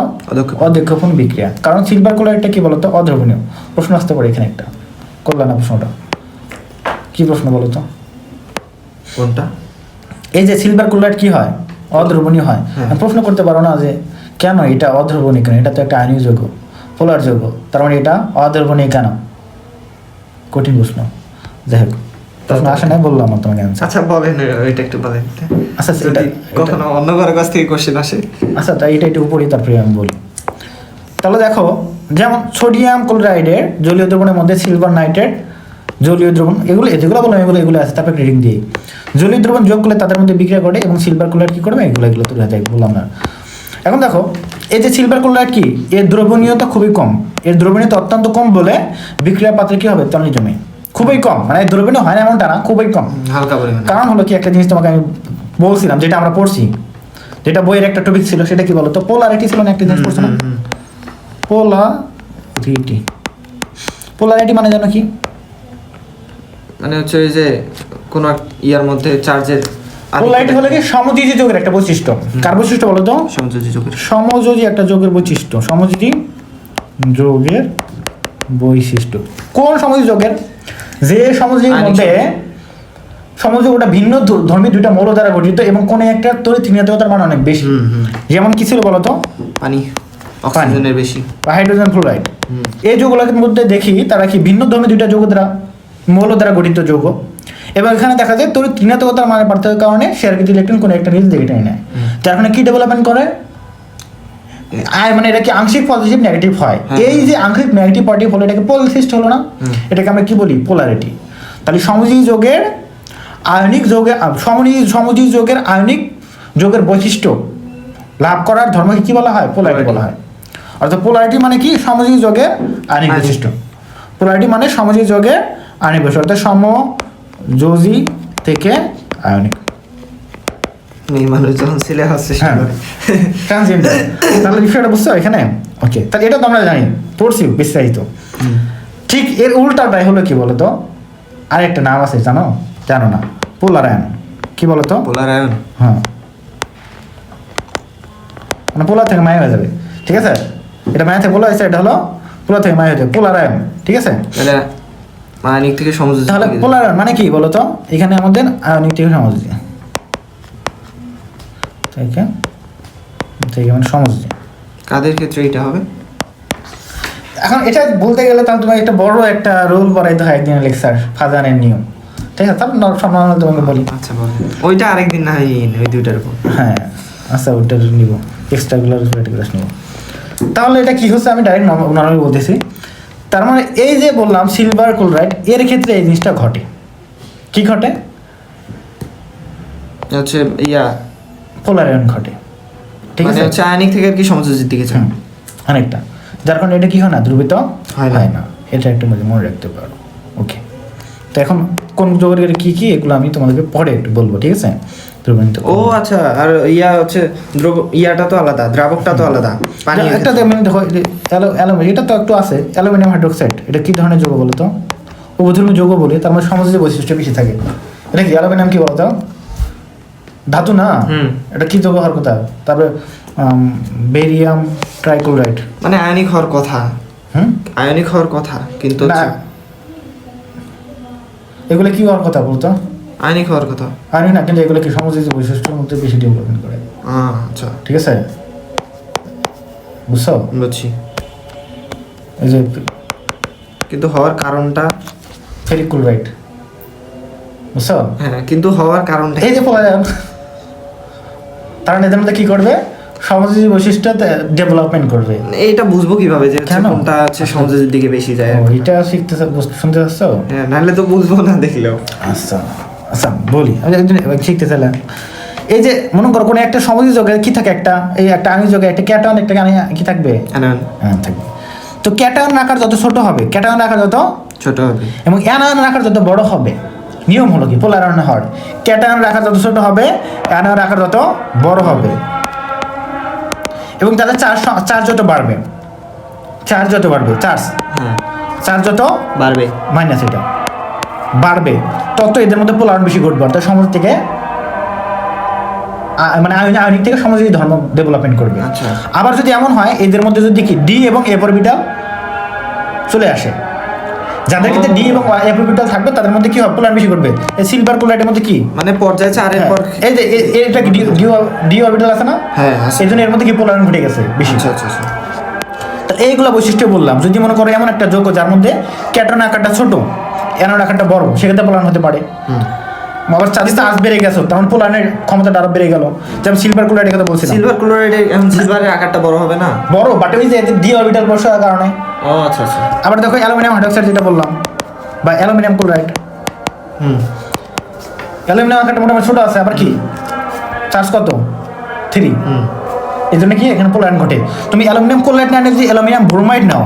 অধক্ষেপণ বিক্রিয়া। কারণ সিলভার ক্লোরাইডটা কি বলতো? অদ্রবণীয়। প্রশ্ন আসতে পারে এখানে একটা, করলাম না প্রশ্নটা? কি প্রশ্ন বলতো? কোনটা? এই যে সিলভার ক্লোরাইড কি হয়? অদ্রবণীয় হয়। প্রশ্ন করতে পারো না যে কেন এটা অদ্রবণীয়, কেন? এটা তো একটা আয়নীয় যৌগ, পোলার যৌগ, তার মানে এটা অদ্রবণীয় কেন? কঠিন প্রশ্ন। যাই হোক, প্রশ্ন আসে নাই, বললাম তোমাকে অ্যান্সার। আচ্ছা বলেন, এটা একটু বলেন। আচ্ছা যদি কখনো অন্য কারো কাছ থেকে কোশ্চেন আসে। আচ্ছা, তাই এটা একটু উপরে, তারপরে আমি বলি। তাহলে দেখো, যেমন সোডিয়াম ক্লোরাইডের জলীয় দ্রবণের মধ্যে সিলভার নাইট্রেট জলীয় দ্রবণ, যেগুলো বললাম এগুলো আছে, তারপরে রিডিং দিই। জলীয় দ্রবণ যোগ করলে তাদের মধ্যে বিক্রিয়া করে এবং সিলভার ক্লোরাইড কি করবে? এগুলো তৈরি হয়ে যায়, বললাম না? এখন দেখো, এই যে সিলভার ক্লোরাইড কি, এর দ্রবণীয়তা খুবই কম, এর দ্রবণীয়তা অত্যন্ত কম বলে বিক্রিয়া পাত্রে কি হবে? তলানি জমে। খুবই কম, মানে দ্রবণীয় হয় না এমনটা না, খুবই কম, হালকা পরিমাণ। কারণ হলো কি, একটা জিনিস তোমাকে আমি বলছিলাম, যেটা আমরা পড়ছি, যেটা বইয়ের একটা টপিক ছিল, সেটা কি বলতো? পোলারিটি ছিল না, একটা জিনিস পড়ছো না? পোলারিটি মানে জানো কি? মানে হচ্ছে ওই যে কোন ইয়ার মধ্যে চার্জের পোলারিটি হলো কি সমযোজী যৌগের একটা বৈশিষ্ট্য। কার বৈশিষ্ট্য বলো তো? সমযোজী একটা যৌগের বৈশিষ্ট্য। সমযোজী যৌগের বৈশিষ্ট্য কোন সমযোজী যৌগের? যে সমযোজীর মধ্যে সমযোজীটা ভিন্ন ধর্মী দুইটা মৌল দ্বারা গঠিত এবং কোন একটা তড়িৎ ঋণাত্মকতার মান অনেক বেশি। যেমন কি ছিল বলো তো? পানি, অক্সিজেনের বেশি, বা হাইড্রোজেন ফ্লোরাইড। এই যৌগগুলোর মধ্যে দেখি তারা কি ভিন্ন ধর্মী দুইটা যৌগ দ্বারা, মৌল দ্বারা গঠিত যৌগ, এবং এখানে দেখা যায় তড়িৎ ঋণাত্মকতার মানের পার্থক্যের কারণে শেয়ার কিন্তু ইলেকট্রন কোনো একটা নিজ দিকে টেনে নেয়, যার কারণে কি ডেভেলপমেন্ট করে? মানে এটা কি আংশিক পজিটিভ নেগেটিভ হয়। এই যে আংশিক নেগেটিভ পজিটিভ হলো, এটাকে পোলারিটি হলো না? এটাকে আমরা কি বলি? পোলারিটি। তাহলে সমযোজী যৌগের আয়নিক যৌগের সমযোজী যৌগের আয়নিক যৌগের বৈশিষ্ট্য লাভ করার ধর্মকে কি বলা হয়? পোলারিটি বলা হয়। অর্থাৎ পোলারিটি মানে কি? সমযোজী যৌগের আয়নিক বৈশিষ্ট্য। পোলারিটি মানে সমযোজী যৌগের আয়নিক বৈশিষ্ট্য, অর্থাৎ সমযোজী থেকে আয়নিক। তাহলে বিষয়টা বুঝছো এখানে? ওকে, তাহলে এটা তো আমরা জানি, পড়ছি বিস্তারিত। ঠিক এর উল্টাটাই হলো কি বলতো? আরেকটা নাম আছে, জানো না? পোলারায়ন। কি বলতো? পোলারায়ন। হ্যাঁ, মানে পোলার থেকে মায়া হয়ে যাবে, ঠিক আছে? এটা মায়া থেকে পোলা হয়েছে, এটা হলো পোলার থেকে মায়া হয়ে যাবে, পোলারায়ন, ঠিক আছে? আয়নিক থেকে সমযোজী। তাহলে পোলারায়ন মানে কি বলতো? এখানে আমাদের আয়নিক থেকে সমযোজী, মানে সমযোজী। কাদের ক্ষেত্রে এটা হবে? এখন এটা বলতে গেলে তাহলে তোমাকে একটা বড় একটা রুল পড়াইতে হয়, একদিনের লেকচার, ফাজানের নিয়ম, ঠিক আছে? তাহলে নর্মাল তোমাকে বলি। আচ্ছা বলেন, ওইটা আরেকদিন না, ওই দুইটার উপর। হ্যাঁ, আচ্ছা, ওইটা নিব, এক্সট্রাগুলার ক্লাস নিব। তাহলে এটা কি হচ্ছে, আমি ডাইরেক্ট নর্মালি বলতেছি। তার মানে এই যে বললাম সিলভার ক্লোরাইড, এর ক্ষেত্রে এই জিনিসটা ঘটে। কি ঘটে? হচ্ছে পোলারায়ন ঘটে, ঠিক আছে? হচ্ছে আয়নিক থেকে কি সমযোজীর দিকে যায় অনেকটা, যার কারণে এটা কি হয় না? দ্রবীভূত হয় না। এটা একটু মনে রাখতে পারো। ওকে, তো এখন কোন যৌগের কি কি, এগুলো আমি তোমাদেরকে পরে একটু বলবো, ঠিক আছে? দ্রবণীয়তা ও আচ্ছা, আর ইয়া হচ্ছে ইয়াটা তো আলাদা, দ্রাবকটা তো আলাদা, পানি একটা মানে দেখো অ্যালুমিনিয়াম, এটা তো একটু আছে অ্যালুমিনিয়াম হাইড্রোক্সাইড, এটা কি ধরনের যৌগ বলো তো? উভধর্মী যৌগ বলে, তার মধ্যে সমাজের বৈশিষ্ট্য বেশি থাকে। এটা কি অ্যালুমিনিয়াম কি বলতো? ধাতু না, এটা কি যৌগ হওয়ার কথা? তারপরে বেরিয়াম ট্রাইক্লোরাইড, মানে আয়নিক হওয়ার কথা, আয়নিক হওয়ার কথা, কিন্তু না এগুলো কি হওয়ার কথা বলতো? আয়নিক হওয়ার কথা, আয়নিক না, কিন্তু এগুলো কি সমাজের বৈশিষ্ট্যের মধ্যে বেশি ডেভেলপমেন্ট করে। আচ্ছা ঠিক আছে, বুঝছো? বুঝছি, এই যে কিন্তু হওয়ার কারণটা ফেরিক ক্লোরাইড, বুঝছো? হ্যাঁ, কিন্তু হওয়ার কারণটা এই যে পলায়ন, তারা এদের মধ্যে কি করবে? সমাজের বৈশিষ্ট্য ডেভেলপমেন্ট করবে। এইটা বুঝবো কিভাবে যে কেন? কোনটা হচ্ছে সমাজের দিকে বেশি যায়? ও, এটা শিখতে শুনতে চাচ্ছ? হ্যাঁ, নাহলে তো বুঝবো না দেখলেও। আচ্ছা আচ্ছা, বলি আমি একদিন শিখতে চাইলাম। এই যে মনে করো কোনো একটা সমাজের যোগে কি থাকে, একটা এই একটা আণবিক যোগে একটা ক্যাটায়ন একটা কি থাকবে? অ্যানায়ন থাকবে। তো ক্যাটায়ন আকার যত ছোট হবে, ক্যাটায়ন আকার যত ছোট হবে, এবং অ্যানায়ন আকার যত বড় হবে, নিয়ম হলো কি পোলারায়ন হওয়ার, ক্যাটায়ন আকার যত ছোট হবে অ্যানায়ন আকার যত বড় হবে, এবং তাদের চার্জ যত বাড়বে, চার্জ যত বাড়বে, চার্জ যত বাড়বে, মাইনাস এটা বাড়বে, তত এদের মধ্যে পোলারায়ন বেশি ঘটবে, অর্থাৎ সমাজ থেকে মানে আয়নিক থেকে সমাজের ধর্ম ডেভেলপমেন্ট করবে। আচ্ছা। আবার যদি এমন হয় এদের মধ্যে যদি কি ডি এবং এ অরবিটাল চলে আসে, যাদের ক্ষেত্রে ডি এবং এ অরবিটাল থাকবে তাদের মধ্যে কি হবে? পোলারায়ন বেশি ঘটবে। এই সিলভার ক্লোরাইডের মধ্যে কি মানে পর্যায়ে চারের পর এই যে এটা কি ডি অরবিটাল আছে না? হ্যাঁ আছে। এই জন্য এর মধ্যে কি পোলারায়ন ঘটে গেছে বেশি। আচ্ছা আচ্ছা আচ্ছা। তো এইগুলা বৈশিষ্ট্য বললাম। যদি মনে করো এমন একটা যৌগ যার মধ্যে ক্যাটায়ন আকারটা ছোট অ্যানোড আকারটা বড়, সেক্ষেত্রে পোলারায়ন হতে পারে। আবার চার্জ বেড়ে গেছে, তখন পোলারায়নের ক্ষমতাটা আরো বেড়ে গেল। যেমন সিলভার ক্লোরাইডের কথা বলছিলাম, সিলভার ক্লোরাইডের এখন সিলভারের আকারটা বড় হবে না? বড়, বাট ওই যে ডি অরবিটাল বসার কারণে। ও আচ্ছা আচ্ছা। আবার দেখো অ্যালুমিনিয়াম হাইড্রোক্সাইড যেটা বললাম, বা অ্যালুমিনিয়াম ক্লোরাইড, অ্যালুমিনিয়াম আকারটা মোটামুটি ছোট আছে, আবার কি চার্জ কত? 3। এই জন্য কি এখানে পোলারায়ন ঘটে। তুমি অ্যালুমিনিয়াম ক্লোরাইড না নিয়ে যদি অ্যালুমিনিয়াম ব্রোমাইড নাও,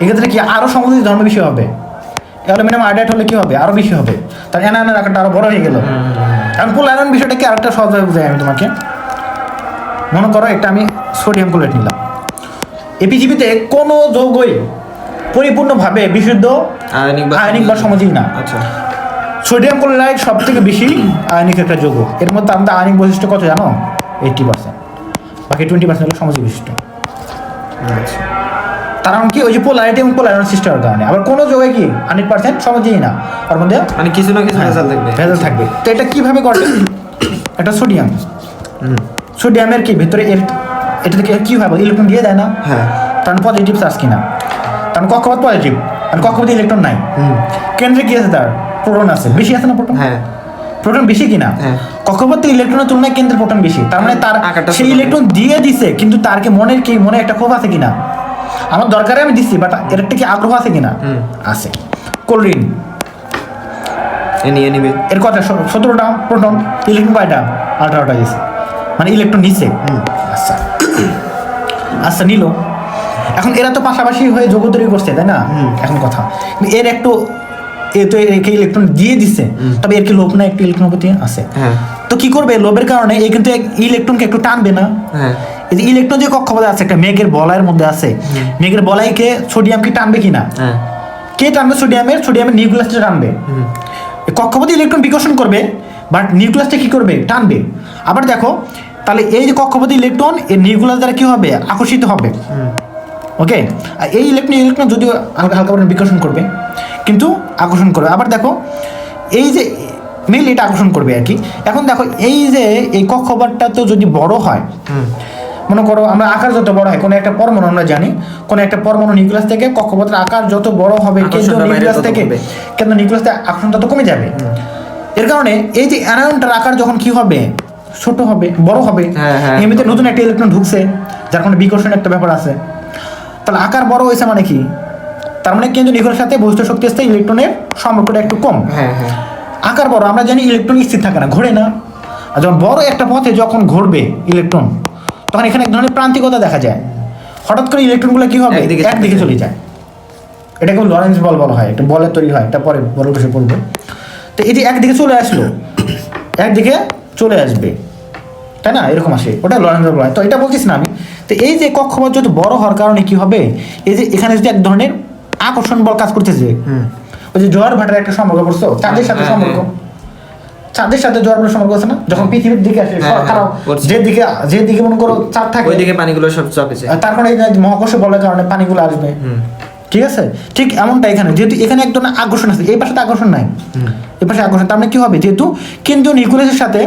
এক্ষেত্রে কি আরো সমাজের ধর্ম বেশি হবে। অ্যালুমিনিয়াম আয়োডাইড হলে কি হবে? আরো বেশি হবে, তার অ্যানায়নের আকারটা আরো বড় হয়ে গেল। এখন পোলারায়ন বিষয়টা কি আরেকটা সহজভাবে বুঝাই আমি তোমাকে। মনে করো একটা আমি সোডিয়াম ক্লোরাইড নিলাম। এই পৃথিবীতে কোনো যৌগই পরিপূর্ণভাবে বিশুদ্ধ আয়নিক বা সমযোজী না। আচ্ছা। সোডিয়াম ক্লোরাইড সব থেকে বেশি আয়নিক একটা যৌগ। এর মধ্যে আমাদের আয়নিক বৈশিষ্ট্য কত জানো? 80%, বাকি 20% হলো সমযোজী বৈশিষ্ট্য। আচ্ছা। তার কারণ কি? ওই যে পোলারিটি এবং পোলারায়ন সৃষ্টি হওয়ার কারণে। আবার কোনো যৌগে কি 100% সমযোজী না, তার মধ্যে মানে কিছু না কিছু ভেজাল থাকবে। ভেজাল থাকবে। তো এটা কিভাবে ঘটে? এটা সোডিয়াম, সোডিয়ামের কি ভিতরে এটা থেকে কি হয়? ইলেকট্রন দিয়ে দেয় না? হ্যাঁ। কারণ পজিটিভ চার্জ কিনা, কারণ কক্ষপথ পজিটিভ, আর কক্ষপথে ইলেকট্রন নাই। কেন্দ্রে কি আছে? তার প্রোটন আছে, বেশি আছে না প্রোটন? হ্যাঁ। প্রোটন বেশি কিনা? হ্যাঁ। কক্ষপথে ইলেকট্রনের তুলনায় কেন্দ্রে প্রোটন বেশি, তার মানে তার আকারটা সেই ছোট। ইলেকট্রন দিয়ে দিছে, কিন্তু তার কি মনে একটা ক্ষোভ আছে কিনা? আমার দরকারে আমি দিচ্ছি, বাট এর একটা কি আগ্রহ আছে কিনা? আছে। কোলরিন নিয়ে নিবে, এর কথা 17টা প্রোটন, ইলেকট্রন কয়টা? 18টা গেছে, মানে ইলেকট্রন নিচ্ছে। আচ্ছা আচ্ছা, নিল। এখন এরা তো পাশাপাশি হয়ে যৌগ তৈরি করছে, তাই না? এখন কথা এর একটু তো একে ইলেকট্রন দিয়ে দিচ্ছে, তবে এর কি লোভ না? একটু ইলেকট্রন প্রতি আছে। তো কি করবে? লোভের কারণে এই কিন্তু ইলেকট্রনকে একটু টানবে না? এই যে ইলেকট্রন যে কক্ষপথে আছে, একটা মেঘের বলয়ের মধ্যে আছে, মেঘের বলয়কে সোডিয়ামকে টানবে কিনা? কে টানবে? সোডিয়ামের নিউক্লিয়াসটা টানবে। কক্ষপথে ইলেকট্রন বিকর্ষণ করবে, বাট নিউক্লিয়াসটা কি করবে? টানবে। আবার দেখো তাহলে এই যে কক্ষপথে ইলেকট্রন এর নিউক্লিয়াস দ্বারা কি হবে? আকর্ষিত হবে। ওকে, আর এই ইলেকট্রন যদিও হালকা হালকা বিকর্ষণ করবে, কিন্তু আকর্ষণ করবে। আবার দেখো এই যে মেইল এটা আকর্ষণ করবে আর কি। এখন দেখো এই যে এই কক্ষপথটা তো যদি বড় হয়, মনে করো আমরা আকার যত বড় হয়, কোনো একটা পরমাণু আমরা জানি, কোনো একটা পরমাণু নিউক্লিয়াস থেকে কক্ষপথের আকার যত বড় হবে, কেন্দ্র নিউক্লিয়াস থেকে আকর্ষণ তত কমে যাবে। এর কারণে এই যে অ্যানায়নটার আকার যখন কি হবে? ছোট হবে, বড় হবে। এমনিতে নতুন একটা ইলেকট্রন ঢুকছে, যার কারণে বিকর্ষণ একটা ব্যাপার আছে। তাহলে আকার বড় হয়েছে মানে কি? তার মানে কেন্দ্র নিউক্লিয়াসের সাথে বহিষ্ঠ শক্তি আসতে ইলেকট্রনের সম্পর্কটা একটু কম। আকার বড়, আমরা জানি ইলেকট্রন স্থির থাকে না, ঘোরে না। আর যখন বড় একটা পথে যখন ঘুরবে ইলেকট্রন, তখন এখানে এক ধরনের প্রান্তিকতা দেখা যায়। হঠাৎ করে ইলেকট্রনগুলো কি হবে? একদিকে চলে যায়। এটাকে লরেন্স বল বলা হয়। একটা বলের তৈরি হয়, এটা পরে বড় বিষয় পড়বো। তো এই যে একদিকে চলে আসলো, একদিকে চলে আসবে, তাই না? এরকম আসে, ওটা লরেন্স বল। তো এটা বলছিস না আমি। তো এই যে কক্ষপথ যত বড় হওয়ার কারণে কি হবে, এই যে এখানে যদি এক ধরনের আকর্ষণ বল কাজ করতেছে, ওই যে জোয়ার ভাটার একটা সম্পর্ক করছো চাঁদের সাথে সম্পর্ক, চাঁদের সাথে জোয়ার ভাটার সম্পর্ক আছে না? যখন পৃথিবীর দিকে আসে খারাপ, যেদিকে মনে করো চাঁদ থাকে ওইদিকে পানিগুলো সব চাপে যায়, তারপরে এই যে মহাকর্ষ বলের কারণে পানিগুলো আসবে, ঠিক আছে? ঠিক এমনটা এখানে, যেহেতু এখানে এক ধরনের আকর্ষণ আছে, এই পাশে তো আকর্ষণ নাই, এই পাশে আকর্ষণ, তার মানে কি হবে, যেহেতু কেন্দ্রীয় নিউক্লিয়াসের সাথে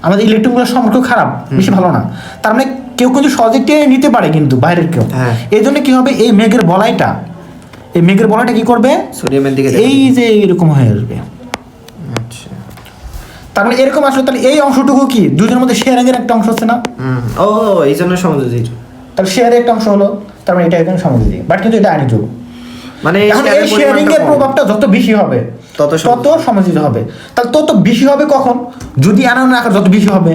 আমাদের ইলেকট্রনগুলোর সম্পর্ক খারাপ, বেশি ভালো না, তার মানে কেউ কিন্তু সহজে টেনে নিতে পারে কিন্তু বাইরের কেউ। এই জন্য কি হবে, এই মেঘের বলাইটা, এই মেঘের বলাইটা কি করবে, সোডিয়ামের দিকে এই যে এরকম হয়ে আসবে। আচ্ছা, তার মানে এরকম আসলে তাহলে এই অংশটুকু কি দুজনের মধ্যে শেয়ারিং এর একটা অংশ হচ্ছে না? ও এই জন্য সমযোজী, তাহলে শেয়ারের একটা অংশ হলো, তার মানে এটা এখানে সমযোজী, বাট কিন্তু এটা আইনি যোগ। মানে এখন এই শেয়ারিং এর প্রভাবটা যত বেশি হবে তত সমযোজী হবে। তাহলে তত বেশি হবে কখন, যদি আয়নের আকার যত বেশি হবে,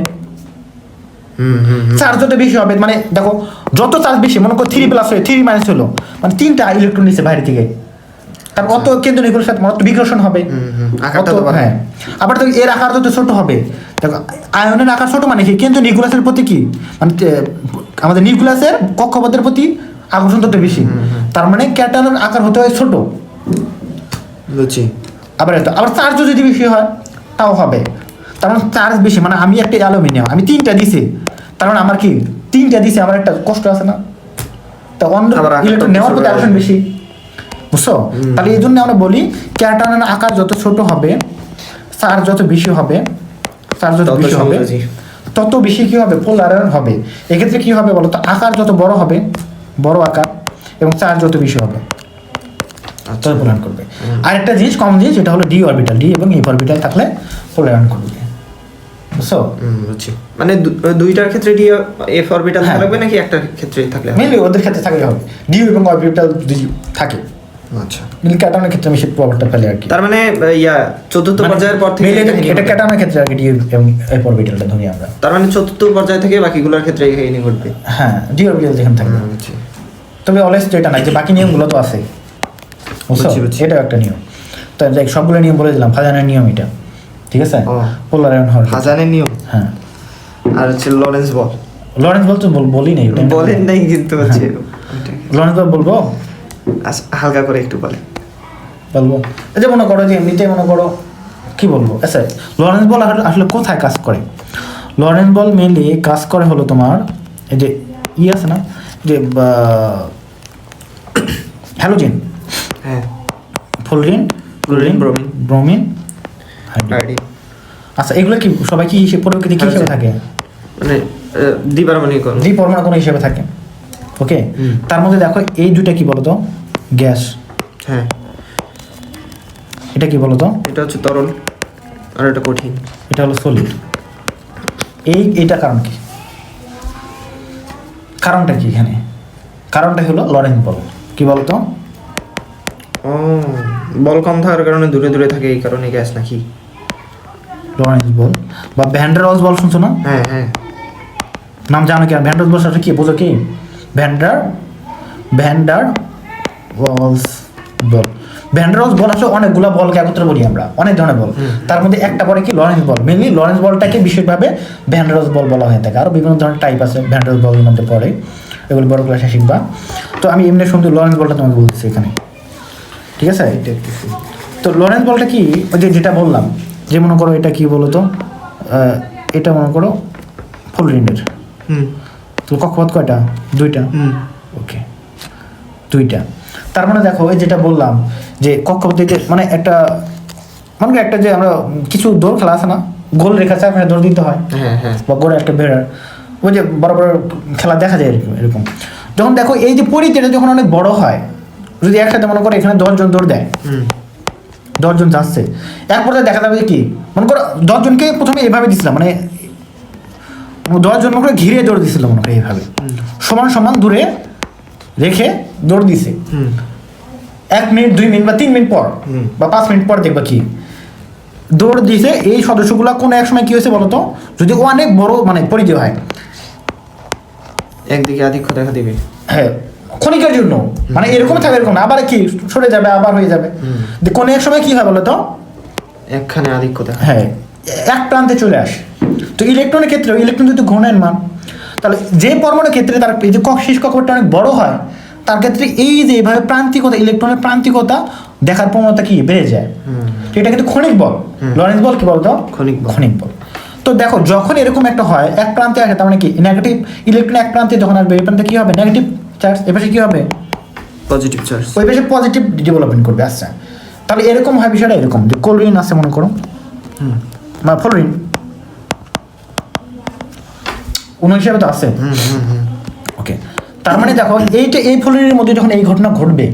চার্জ যত বেশি হবে, মানে দেখো যত চার্জ বেশি, মনে করো 3+ হয়ে 3- হলো, মানে 3টা ইলেকট্রন নিচ্ছে বাইরে থেকে, তারপর অত কেন্দ্র নিউক্লিয়াসের সাথে অত বিকর্ষণ হবে। হ্যাঁ, আবার দেখো এর আকার যত ছোট হবে, দেখো আয়নের আকার ছোট মানে কি, কেন্দ্র নিউক্লিয়াসের প্রতি কি, মানে আমাদের নিউক্লিয়াসের কক্ষপথের প্রতি আকর্ষণ তত বেশি, তার মানে ক্যাটায়নের আকার হতে হয় ছোট। বুঝছি। আবার চার্জ যদি বেশি হয় তাও হবে, তার মানে চার্জ বেশি, মানে আমি একটা অ্যালুমিনিয়াম আমি 3টা দিছি, তার মানে আমার কি 3টা দিছে, আমার একটা কষ্ট আছে না, তা অন্য ইলেকট্রন নেওয়ার প্রতি আকর্ষণ বেশি, বুঝছো? তাহলে এই জন্য আমরা বলি ক্যাটায়নের আকার যত ছোট হবে, চার্জ যত বেশি হবে, তত বেশি কি হবে, পোলারায়ন হবে। এক্ষেত্রে কি হবে বলো তো, আকার যত বড় হবে, বড় আকার, এবং চার্জ যত বেশি হবে তত পোলারায়ন করবে। আরেকটা জিনিস কম জিনিস, এটা হলো ডি অরবিটাল, ডি এবং এফ অরবিটাল থাকলে পোলারায়ন করবে, বুঝছো? বুঝছি। মানে দুইটার ক্ষেত্রে ডি এফ অরবিটাল থাকবে নাকি একটার ক্ষেত্রে থাকলে? মেইনলি ওদের ক্ষেত্রে থাকলে হবে, ডি এবং অরবিটাল যদি থাকে। আচ্ছা, মিল ক্যাটায়নের ক্ষেত্রে আমি সেই প্রভাবটা ফেলে আর কি। তার মানে চতুর্থ পর্যায়ের পর থেকে এটা ক্যাটায়নের ক্ষেত্রে আর কি, ডি এবং এফ অরবিটালটা ধরি আমরা। তার মানে চতুর্থ পর্যায় থেকে বাকিগুলোর ক্ষেত্রে এই ঘটবে। হ্যাঁ, ডি অরবিটাল যেখানে থাকবে। তবে অলওয়েজ তো এটা না যে বাকি নিয়মগুলো তো আছে, এটাও একটা নিয়ম। তো সবগুলো নিয়ম বলে দিলাম, ফাজানের নিয়ম এটা, ঠিক আছে? পোলারায়ন হওয়ার ফাজানের নিয়ম, হ্যাঁ। আর হচ্ছে লরেন্স বল। লরেন্স বল তো বলি নাই, বলেন নাই কিন্তু হচ্ছে লরেন্স বল বলবো, হালকা করে একটু বলবো। এই যে মনে করো যে এমনিতে মনে করো কি বলবো, আচ্ছা লরেন্স বল আসলে কোথায় কাজ করে? লরেন্স বল মেনলি কাজ করে হলো তোমার এই যে আছে না, যে হ্যালোজেন, হ্যাঁ, ফ্লোরিন, ব্রোমিন, হাইড্রোজেন। আচ্ছা এগুলো কি সবাই কি প্রকৃতি কি হিসেবে থাকে, মানে দ্বিপরমাণু কোন হিসেবে থাকে, ওকে? তার মধ্যে দেখো এই দুইটা কি বলতো, গ্যাস। হ্যাঁ, এটা কি বলতো, এটা হচ্ছে তরল আর এটা কঠিন, এটা হলো সলিড। এইটা কারণ কি, কারণটা কি এখানে? কারণটা হলো লরেন্স বল। কি বলতো, বল কম থাকার কারণে দূরে দূরে থাকে, এই কারণে গ্যাস নাকি? লরেন্স বল বা ভ্যান ডার ওয়ালস বল শুনছো না? হ্যাঁ হ্যাঁ, নাম জানো কি? ভ্যান ডার ওয়ালস আসলে কি বোঝো কি? ভ্যান ডার ওয়ালস বল। ভ্যান ডার ওয়ালস বল আসলে অনেকগুলো বলকে একত্রে বলি আমরা, অনেক ধরনের বল। তার মধ্যে একটা পরে কি লরেন্স বল। মেনলি লরেন্স বলটাকে বিশেষভাবে ভ্যান ডার ওয়ালস বল বলা হয়ে থাকে। আরও বিভিন্ন ধরনের টাইপ আছে ভ্যান ডার ওয়ালস বলের মধ্যে পড়ে, এগুলো বড় ক্লাসে শিখবা। তো আমি এমনি শুনতে লরেন্স বলটা তোমাকে বলতেছি এখানে, ঠিক আছে? তো লরেন্স বলটা কি, ওই যে যেটা বললাম, যে মনে করো এটা কি বলো তো, এটা মনে করো ফ্লোরিনের, তো কক্ষপথ কয়টা? 2টা, ওকে 2টা। তার মানে দেখো ওই যেটা বললাম যে কক্ষপথে যে মানে একটা মনে করো একটা যে আমরা কিছু দৌড় খেলা আছে না, গোল রেখা চারপাশে দৌড় দিতে হয়, বা গোড়ে একটা বেড়ার, ওই যে বড় বড় খেলা দেখা যায় এরকম। যখন দেখো এই যে পরিধিটা যখন অনেক বড় হয়, যদি একসাথে মনে করো এখানে 10 জন দৌড় দেয়, 10 জন যাচ্ছে, এক পর্যায়ে দেখা যাবে যে কি মনে করো 10 জনকে প্রথমে এভাবে দিছিলাম, মানে 10 জন মনে করে ঘিরে দৌড় দিছিল, মনে করে এইভাবে সমান সমান দূরে রেখে দৌড় দিছে। 1 মিনিট 2 মিনিট বা 3 মিনিট পর বা 5 মিনিট পর দেখবা কি দৌড় দিছে এই সদস্যগুলা কোন এক সময় কি হয়েছে বলতো, যদি অনেক বড় মানে পরিধি হয়, একদিকে আধিক্য দেখা দিবে, হ্যাঁ ক্ষণিকের জন্য, মানে এরকম থাকে, এরকম আবার কি সরে যাবে, আবার হয়ে যাবে, কোন এক সময় কি হয় বলতো, একখানে আধিক্য দেখা, হ্যাঁ এক প্রান্তে চলে আসে। তো ইলেকট্রনের ক্ষেত্রে ইলেকট্রন যদি ঘূর্ণায়মান মান, তাহলে যে পরমাণুর ক্ষেত্রে তার এই যে শেষ কক্ষপথটা অনেক বড় হয়, তার ক্ষেত্রে এই যে এইভাবে প্রান্তিকতা, ইলেকট্রনের প্রান্তিকতা দেখার প্রবণতা কি বেড়ে যায়। তো এটা কিন্তু ক্ষণিক বল। লরেন্স বল কি বলতো? ক্ষণিক বল। তো দেখো যখন এরকম একটা হয়, এক প্রান্তে আসে, তার মানে কি নেগেটিভ ইলেকট্রন এক প্রান্তে যখন আসবে, এই প্রান্তে কি হবে? Negative charge. এ পাশে কি হবে? Positive charge. ওই পাশে পজিটিভ ডেভেলপমেন্ট করবে। আচ্ছা, তাহলে এরকম হয় বিষয়টা এরকম যে ক্লোরিন আছে মনে করো, বা ফ্লোরিন অণু হিসাবে তো আছে। ওকে, তার মানে দেখো এইটা এই ফ্লোরিনের মধ্যে যখন এই ঘটনা ঘটবে,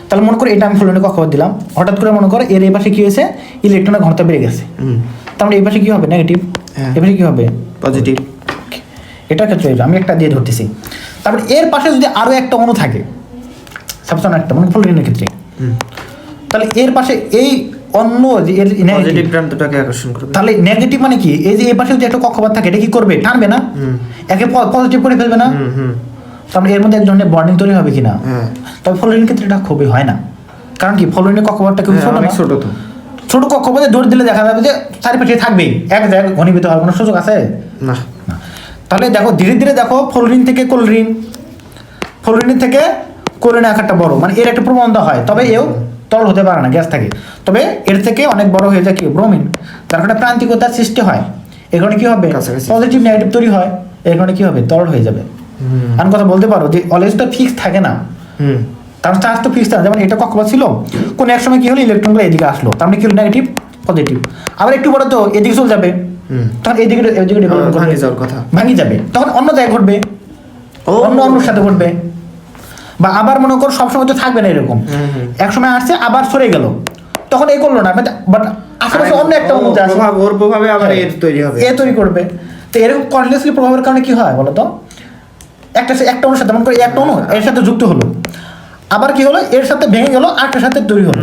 তাহলে মনে করো এটা আমি ফ্লোরিনের কক্ষপথ দিলাম, হঠাৎ করে মনে করো এর এই পাশে কি হয়েছে? ইলেকট্রনের ঘনত্ব বেড়ে গেছে। তার মানে এই পাশে কি হবে? নেগেটিভ। এই পাশে কি হবে? পজিটিভ। এটার ক্ষেত্রে আমি একটা দিয়ে ধরতেছি। তারপরে এর পাশে যদি আরো একটা অণু থাকে, সাবস্টান্স একটা, মানে ফ্লোরিনের ক্ষেত্রে, তাহলে এর পাশে এই অন্য যে এর পজিটিভ প্রান্তটাকে আকর্ষণ করবে। তাহলে নেগেটিভ মানে কি? এই যে এর পাশে যদি একটা কক্ষপথ থাকে, এটা কি করবে? টানবে না? একে পজিটিভ করে ফেলবে না? তারপরে এর মধ্যে এক ধরনের বন্ডিং তৈরি হবে কিনা? তবে ফ্লোরিনের ক্ষেত্রে এটা খুবই হয় না। কারণ কি? ফ্লোরিনের কক্ষপথটা খুবই ছোট না? ছোট তো। ছোট কক্ষপথে দৌড় দিলে দেখা যাবে যে চারিপাশে থাকবেই, এক জায়গায় ঘনীভূত হওয়ার কোনো সুযোগ আছে না। তাহলে দেখো ধীরে ধীরে দেখো ফ্লোরিন থেকে ক্লোরিন, ফ্লোরিন থেকে ক্লোরিন আকারটা বড়, মানে এর একটা প্রবণতা হয়। তবে এও তরল হতে পারে না, গ্যাস থাকে। তবে এর থেকে অনেক বড় হয়ে যায় কি? ব্রোমিন। তার কারণে প্রান্তিকতার সৃষ্টি হয়। এর কারণে কি হবে? পজিটিভ নেগেটিভ তৈরি হয়। এর কারণে কি হবে? তরল হয়ে যাবে। আর কথা বলতে পারো যে অলওয়েজ তো ফিক্স থাকে না, তার চার্জ তো ফিক্স থাকে। যেমন এটা কক্ষপথ ছিল, কোন এক সময় কি হলো? ইলেকট্রনগুলো এদিকে আসলো, তার মানে কি হলো? Negative positive. আবার একটু বড় তো এদিকে চলে যাবে, তখন এদিকে ভাঙে যাওয়ার কথা, ভাঙি যাবে, তখন অন্য জায়গায় ঘটবে, অন্য অন্যর সাথে ঘটবে। বা আবার মনে করো সবসময় তো থাকবে না এরকম, এক সময় আসছে আবার সরে গেল, তখন এই করলো না, বাট আশেপাশে অন্য একটা অণু আছে, ওর প্রভাবে আবার এর তৈরি হবে, এ তৈরি করবে। তো এরকম কন্টিনিউয়াসলি প্রভাবের কারণে কি হয় বলো তো? একটা অণুর সাথে মনে করো একটা অণু এর সাথে যুক্ত হলো, আবার কি হলো? এর সাথে ভেঙে গেল, আরেকটার সাথে তৈরি হলো।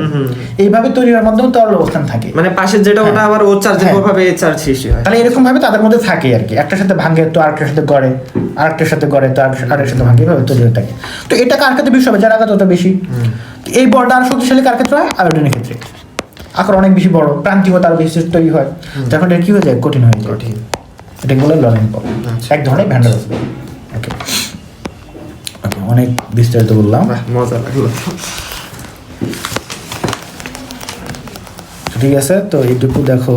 এইভাবে তৈরি হওয়ার মাধ্যমে তরল অবস্থান থাকে। মানে পাশের যেটা ওটা আবার ওর চার্জের প্রভাবে এর চার্জ সৃষ্টি হয়। তাহলে এরকম ভাবে তাদের মধ্যে থাকে আর কি, একটার সাথে ভাঙে তো আরেকটার সাথে গড়ে, আরেকটার সাথে গড়ে তো আরেকটার সাথে ভাঙে, এভাবে তৈরি হয়ে থাকে। তো এটা কার ক্ষেত্রে বেশি হবে? যার আঘাত তত বেশি। এই বলটা আর শক্তিশালী কার ক্ষেত্রে হয়? আয়োডিনের ক্ষেত্রে। আকার অনেক বেশি বড়, প্রান্তিকতা আরো বেশি তৈরি হয়, তখন এটা কি হয়ে যায়? কঠিন হয়ে যায়। এটাকে বলে লরেন্স বল, এক ধরনের ভ্যান ডার ওয়ালস বল। ওকে, অনেক বিস্তারিত বললাম, মজা লাগলো। ঠিক আছে, তো এইটুকু দেখো।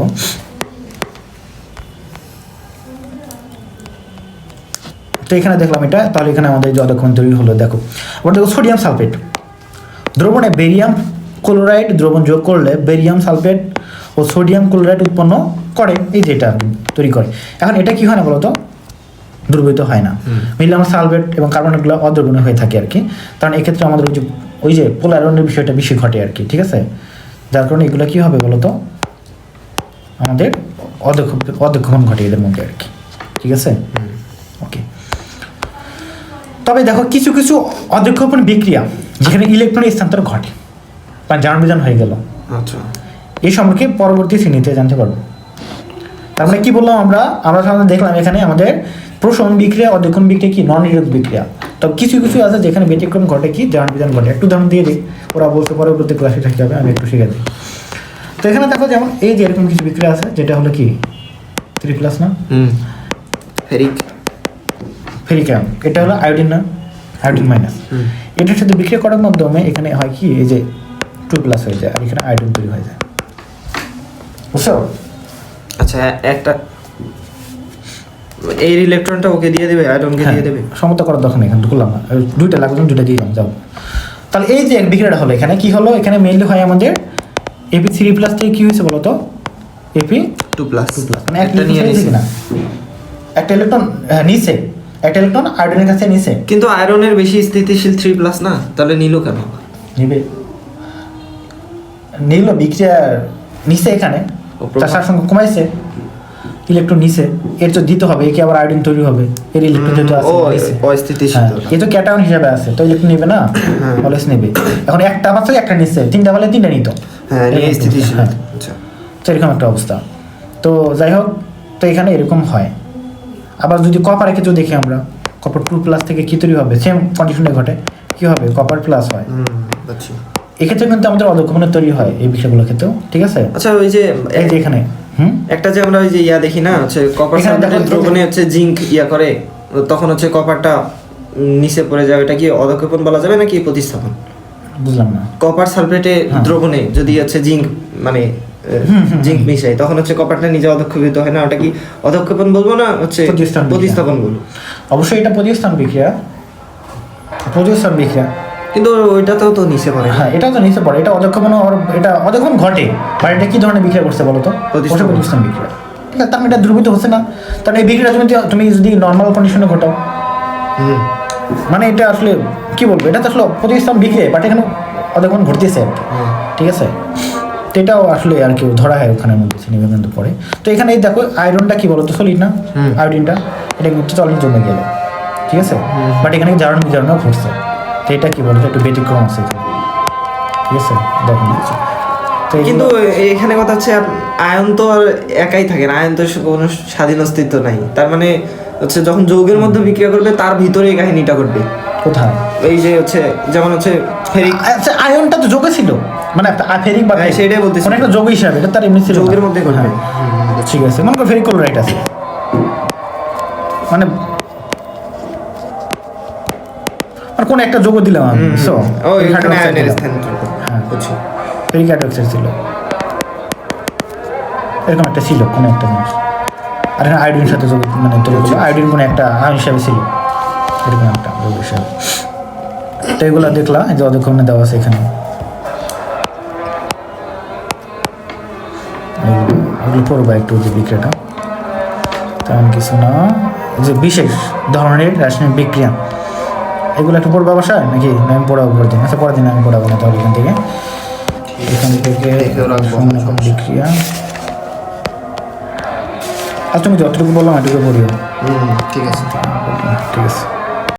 তো এখানে দেখলাম এটা, তাহলে এখানে আমাদের যতক্ষণ তৈরি হলো দেখো। আবার দেখো সোডিয়াম সালফেট দ্রবণে বেরিয়াম ক্লোরাইড দ্রবণ যোগ করলে বেরিয়াম সালফেট ও সোডিয়াম ক্লোরাইড উৎপন্ন করে, এই যেটা তৈরি করে। এখন এটা কি হয় না বলতো? দ্রবীভূত হয় না। মিলিয়াম সালফেট এবং কার্বনেটগুলো অদ্রবণীয় হয়ে থাকে আর কি। কারণ এক্ষেত্রে আমাদের ওই যে পোলার আয়রনের বিষয়টা বেশি ঘটে আর কি, ঠিক আছে? যার কারণে এগুলো কি হবে বলতো? আমাদের অধঃক্ষেপণ ঘটে এদের মধ্যে আর কি, ঠিক আছে? ওকে, তবে দেখো কিছু কিছু অধঃক্ষেপণ বিক্রিয়া যেখানে ইলেকট্রনের স্থানান্তর ঘটে বা জারণ বিজারণ হয়ে গেল, আচ্ছা, এই সম্পর্কে পরবর্তী শ্রেণীতে জানতে পারবো। তার মানে কি বললাম আমরা সাধারণত দেখলাম এখানে আমাদের প্রশমন বিক্রিয়া, অধঃক্ষেপণ বিক্রিয়া কি নন নিরোধ বিক্রিয়া। তবে কিছু কিছু আছে যেখানে ব্যতিক্রম ঘটে কি জারণ বিজারণ ঘটে। একটু উদাহরণ দিয়ে দিই, ওরা বলতে পরবর্তী ক্লাসে থাকতে হবে, আমি একটু শিখে দিই। তো এখানে দেখো যেমন এই যে এরকম কিছু বিক্রিয়া আছে, যেটা হলো কি 3+ না, ফেরিক আয়ন, এটা হলো আয়োডিন না, আয়োডিন মাইনাস। এটার সাথে বিক্রিয়া করার মাধ্যমে এখানে হয় কি এই যে 2+ হয়ে যায়, আর এখানে আয়োডিন তৈরি হয়ে যায়, বুঝছো? আচ্ছা, একটা এই ইলেকট্রনটা ওকে দিয়ে দেবে, আয়রনকে দিয়ে দেবে, সমতা করার দরকার নেই, এখানে করলাম না, দুইটা লাগবে, দুইটা দিয়ে যাও। তাহলে এই যে বিক্রিয়াটা হলো এখানে কি হলো? এখানে মেইনলি হয় আমাদের Ap3+ থেকে কি হয়েছে বলো তো? Ap2+, মানে একটা নিয়ে নিছে না, একটা ইলেকট্রন নিচে, একটা ইলেকট্রন আয়োডিনের কাছে নিচে। কিন্তু আয়রনের বেশি স্থিতিশীল 3+ না, তাহলে নিল কেন? নিল বিক্রিয়ার নিচে, এখানে তার সঙ্গে কমাইছে, ইলেকট্রন নিচে, এর তো দিতে হবে, একে আবার আয়োডিন তৈরি হবে, এর ইলেকট্রন যেহেতু আছে অস্থিতিশীল, এ তো ক্যাটায়ন হিসেবে আছে, তো ইলেকট্রন নেবে না, অলওয়েজ নেবে। এখন একটা পাচ্ছে একটা নিচে, তিনটা বলে তিনটা নিত, স্থিতিশীল। আচ্ছা, তো এরকম একটা অবস্থা। তো যাই হোক, তো এখানে এরকম হয়। আবার যদি কপারের ক্ষেত্রে দেখি আমরা, কপার 2+ থেকে কি তৈরি হবে? সেম কন্ডিশনে ঘটে, কি হবে? কপার প্লাস হয়। এক্ষেত্রে কিন্তু আমাদের অধঃক্ষেপণের তৈরি হয় এই বিষয়গুলোর ক্ষেত্রেও, ঠিক আছে? আচ্ছা, ওই যে এই যে এখানে একটা যে আমরা ওই যে দেখি না হচ্ছে কপার এখানে দেখো সালফেটের দ্রবণে হচ্ছে জিঙ্ক করে, তখন হচ্ছে কপারটা নিচে পড়ে যাবে, এটা কি অধঃক্ষেপণ বলা যাবে নাকি প্রতিস্থাপন? বুঝলাম না। কপার সালফেটে দ্রবণে যদি হচ্ছে জিঙ্ক মানে জিঙ্ক মিশাই, তখন হচ্ছে কপারটা নিজে অধঃক্ষেপিত হয় না, ওটা কি অধঃক্ষেপণ বলবো না হচ্ছে প্রতিস্থাপন বলবো? অবশ্যই এটা প্রতিস্থাপন বিক্রিয়া, কিন্তু ওইটাতেও তো নিচে পড়ে। হ্যাঁ, এটাও তো নিচে পড়ে, এটা অধঃক্ষেপণ, এটা অধঃক্ষেপণ ঘটে, বা এটা কি ধরনের বিক্রিয়া করছে বলো তো? প্রতিস্থাপন বিক্রিয়া। ঠিক আছে, তার মানে এটা দ্রবীভূত হচ্ছে না, তার এই বিক্রিয়া তুমি যদি নর্মাল কন্ডিশনে ঘটাও, মানে এটা আসলে কি বলবো, এটা তো আসলে প্রতিস্থাপন বিক্রিয়া, বাট এখানে অধঃক্ষেপণ ঘটতেছে আর কি। ঠিক আছে, তো এটাও আসলে আর কি ধরা হয় ওখানের মধ্যে শ্রেণীবিভাজন পরে। তো এখানে এই দেখো আয়রনটা কি বলতো, সলিড না, আয়োডিনটা এটা কিন্তু জলের জমে গেল। ঠিক আছে, বাট এখানে জারণ বিজারণও ঘটছে, তো এটা কি বলতো একটু ব্যতিক্রম আছে এখানে। ঠিক আছে, দেখুন তো কিন্তু এখানে কথা হচ্ছে আয়ন তো আর একাই থাকে না, আয়ন তো কোনো স্বাধীন অস্তিত্ব নাই, তার মানে হচ্ছে যখন যৌগের মধ্যে বিক্রিয়া করবে তার ভিতরে এই কাহিনীটা ঘটবে। কোথায়? এই যে হচ্ছে যেমন হচ্ছে ফেরিক, আচ্ছা আয়নটা তো যোগে ছিল, মানে ফেরিক বা সেটাই বলতেছি, অনেকটা যোগ হিসাবে এটা তার এমনি ছিল যৌগের মধ্যে ঘটবে। ঠিক আছে, মনে করো ফেরিক ক্লোরাইড আছে, মানে কোন একটা যোগ দিলাম আমি, সো এখানে আয়নের স্থান বুঝছি, ফেরিক হাইড্রোক্সাইড ছিল, এরকম একটা ছিল কোনো একটা জিনিস, আর এখানে আয়োডিনের সাথে যোগ, মানে আয়োডিন কোনো একটা আয়ন হিসাবে ছিল, এরকম একটা যোগ হিসাবে। তো এগুলো দেখলাম যে অধঃক্ষেপণে দেওয়া আছে এখানে, এগুলো পড়বা একটু যে বিক্রিয়াটা, তেমন কিছু না, যে বিশেষ ধরনের রাসায়নিক বিক্রিয়া এগুলো একটু পড়বা বাসায় নাকি? আমি পড়াবো পরের দিন। আচ্ছা, পরের দিন আমি পড়াবো না তাহলে এখান থেকে বিক্রিয়া। আর তুমি যতটুকু বললাম এটুকু পড়িও। ঠিক আছে। ঠিক আছে।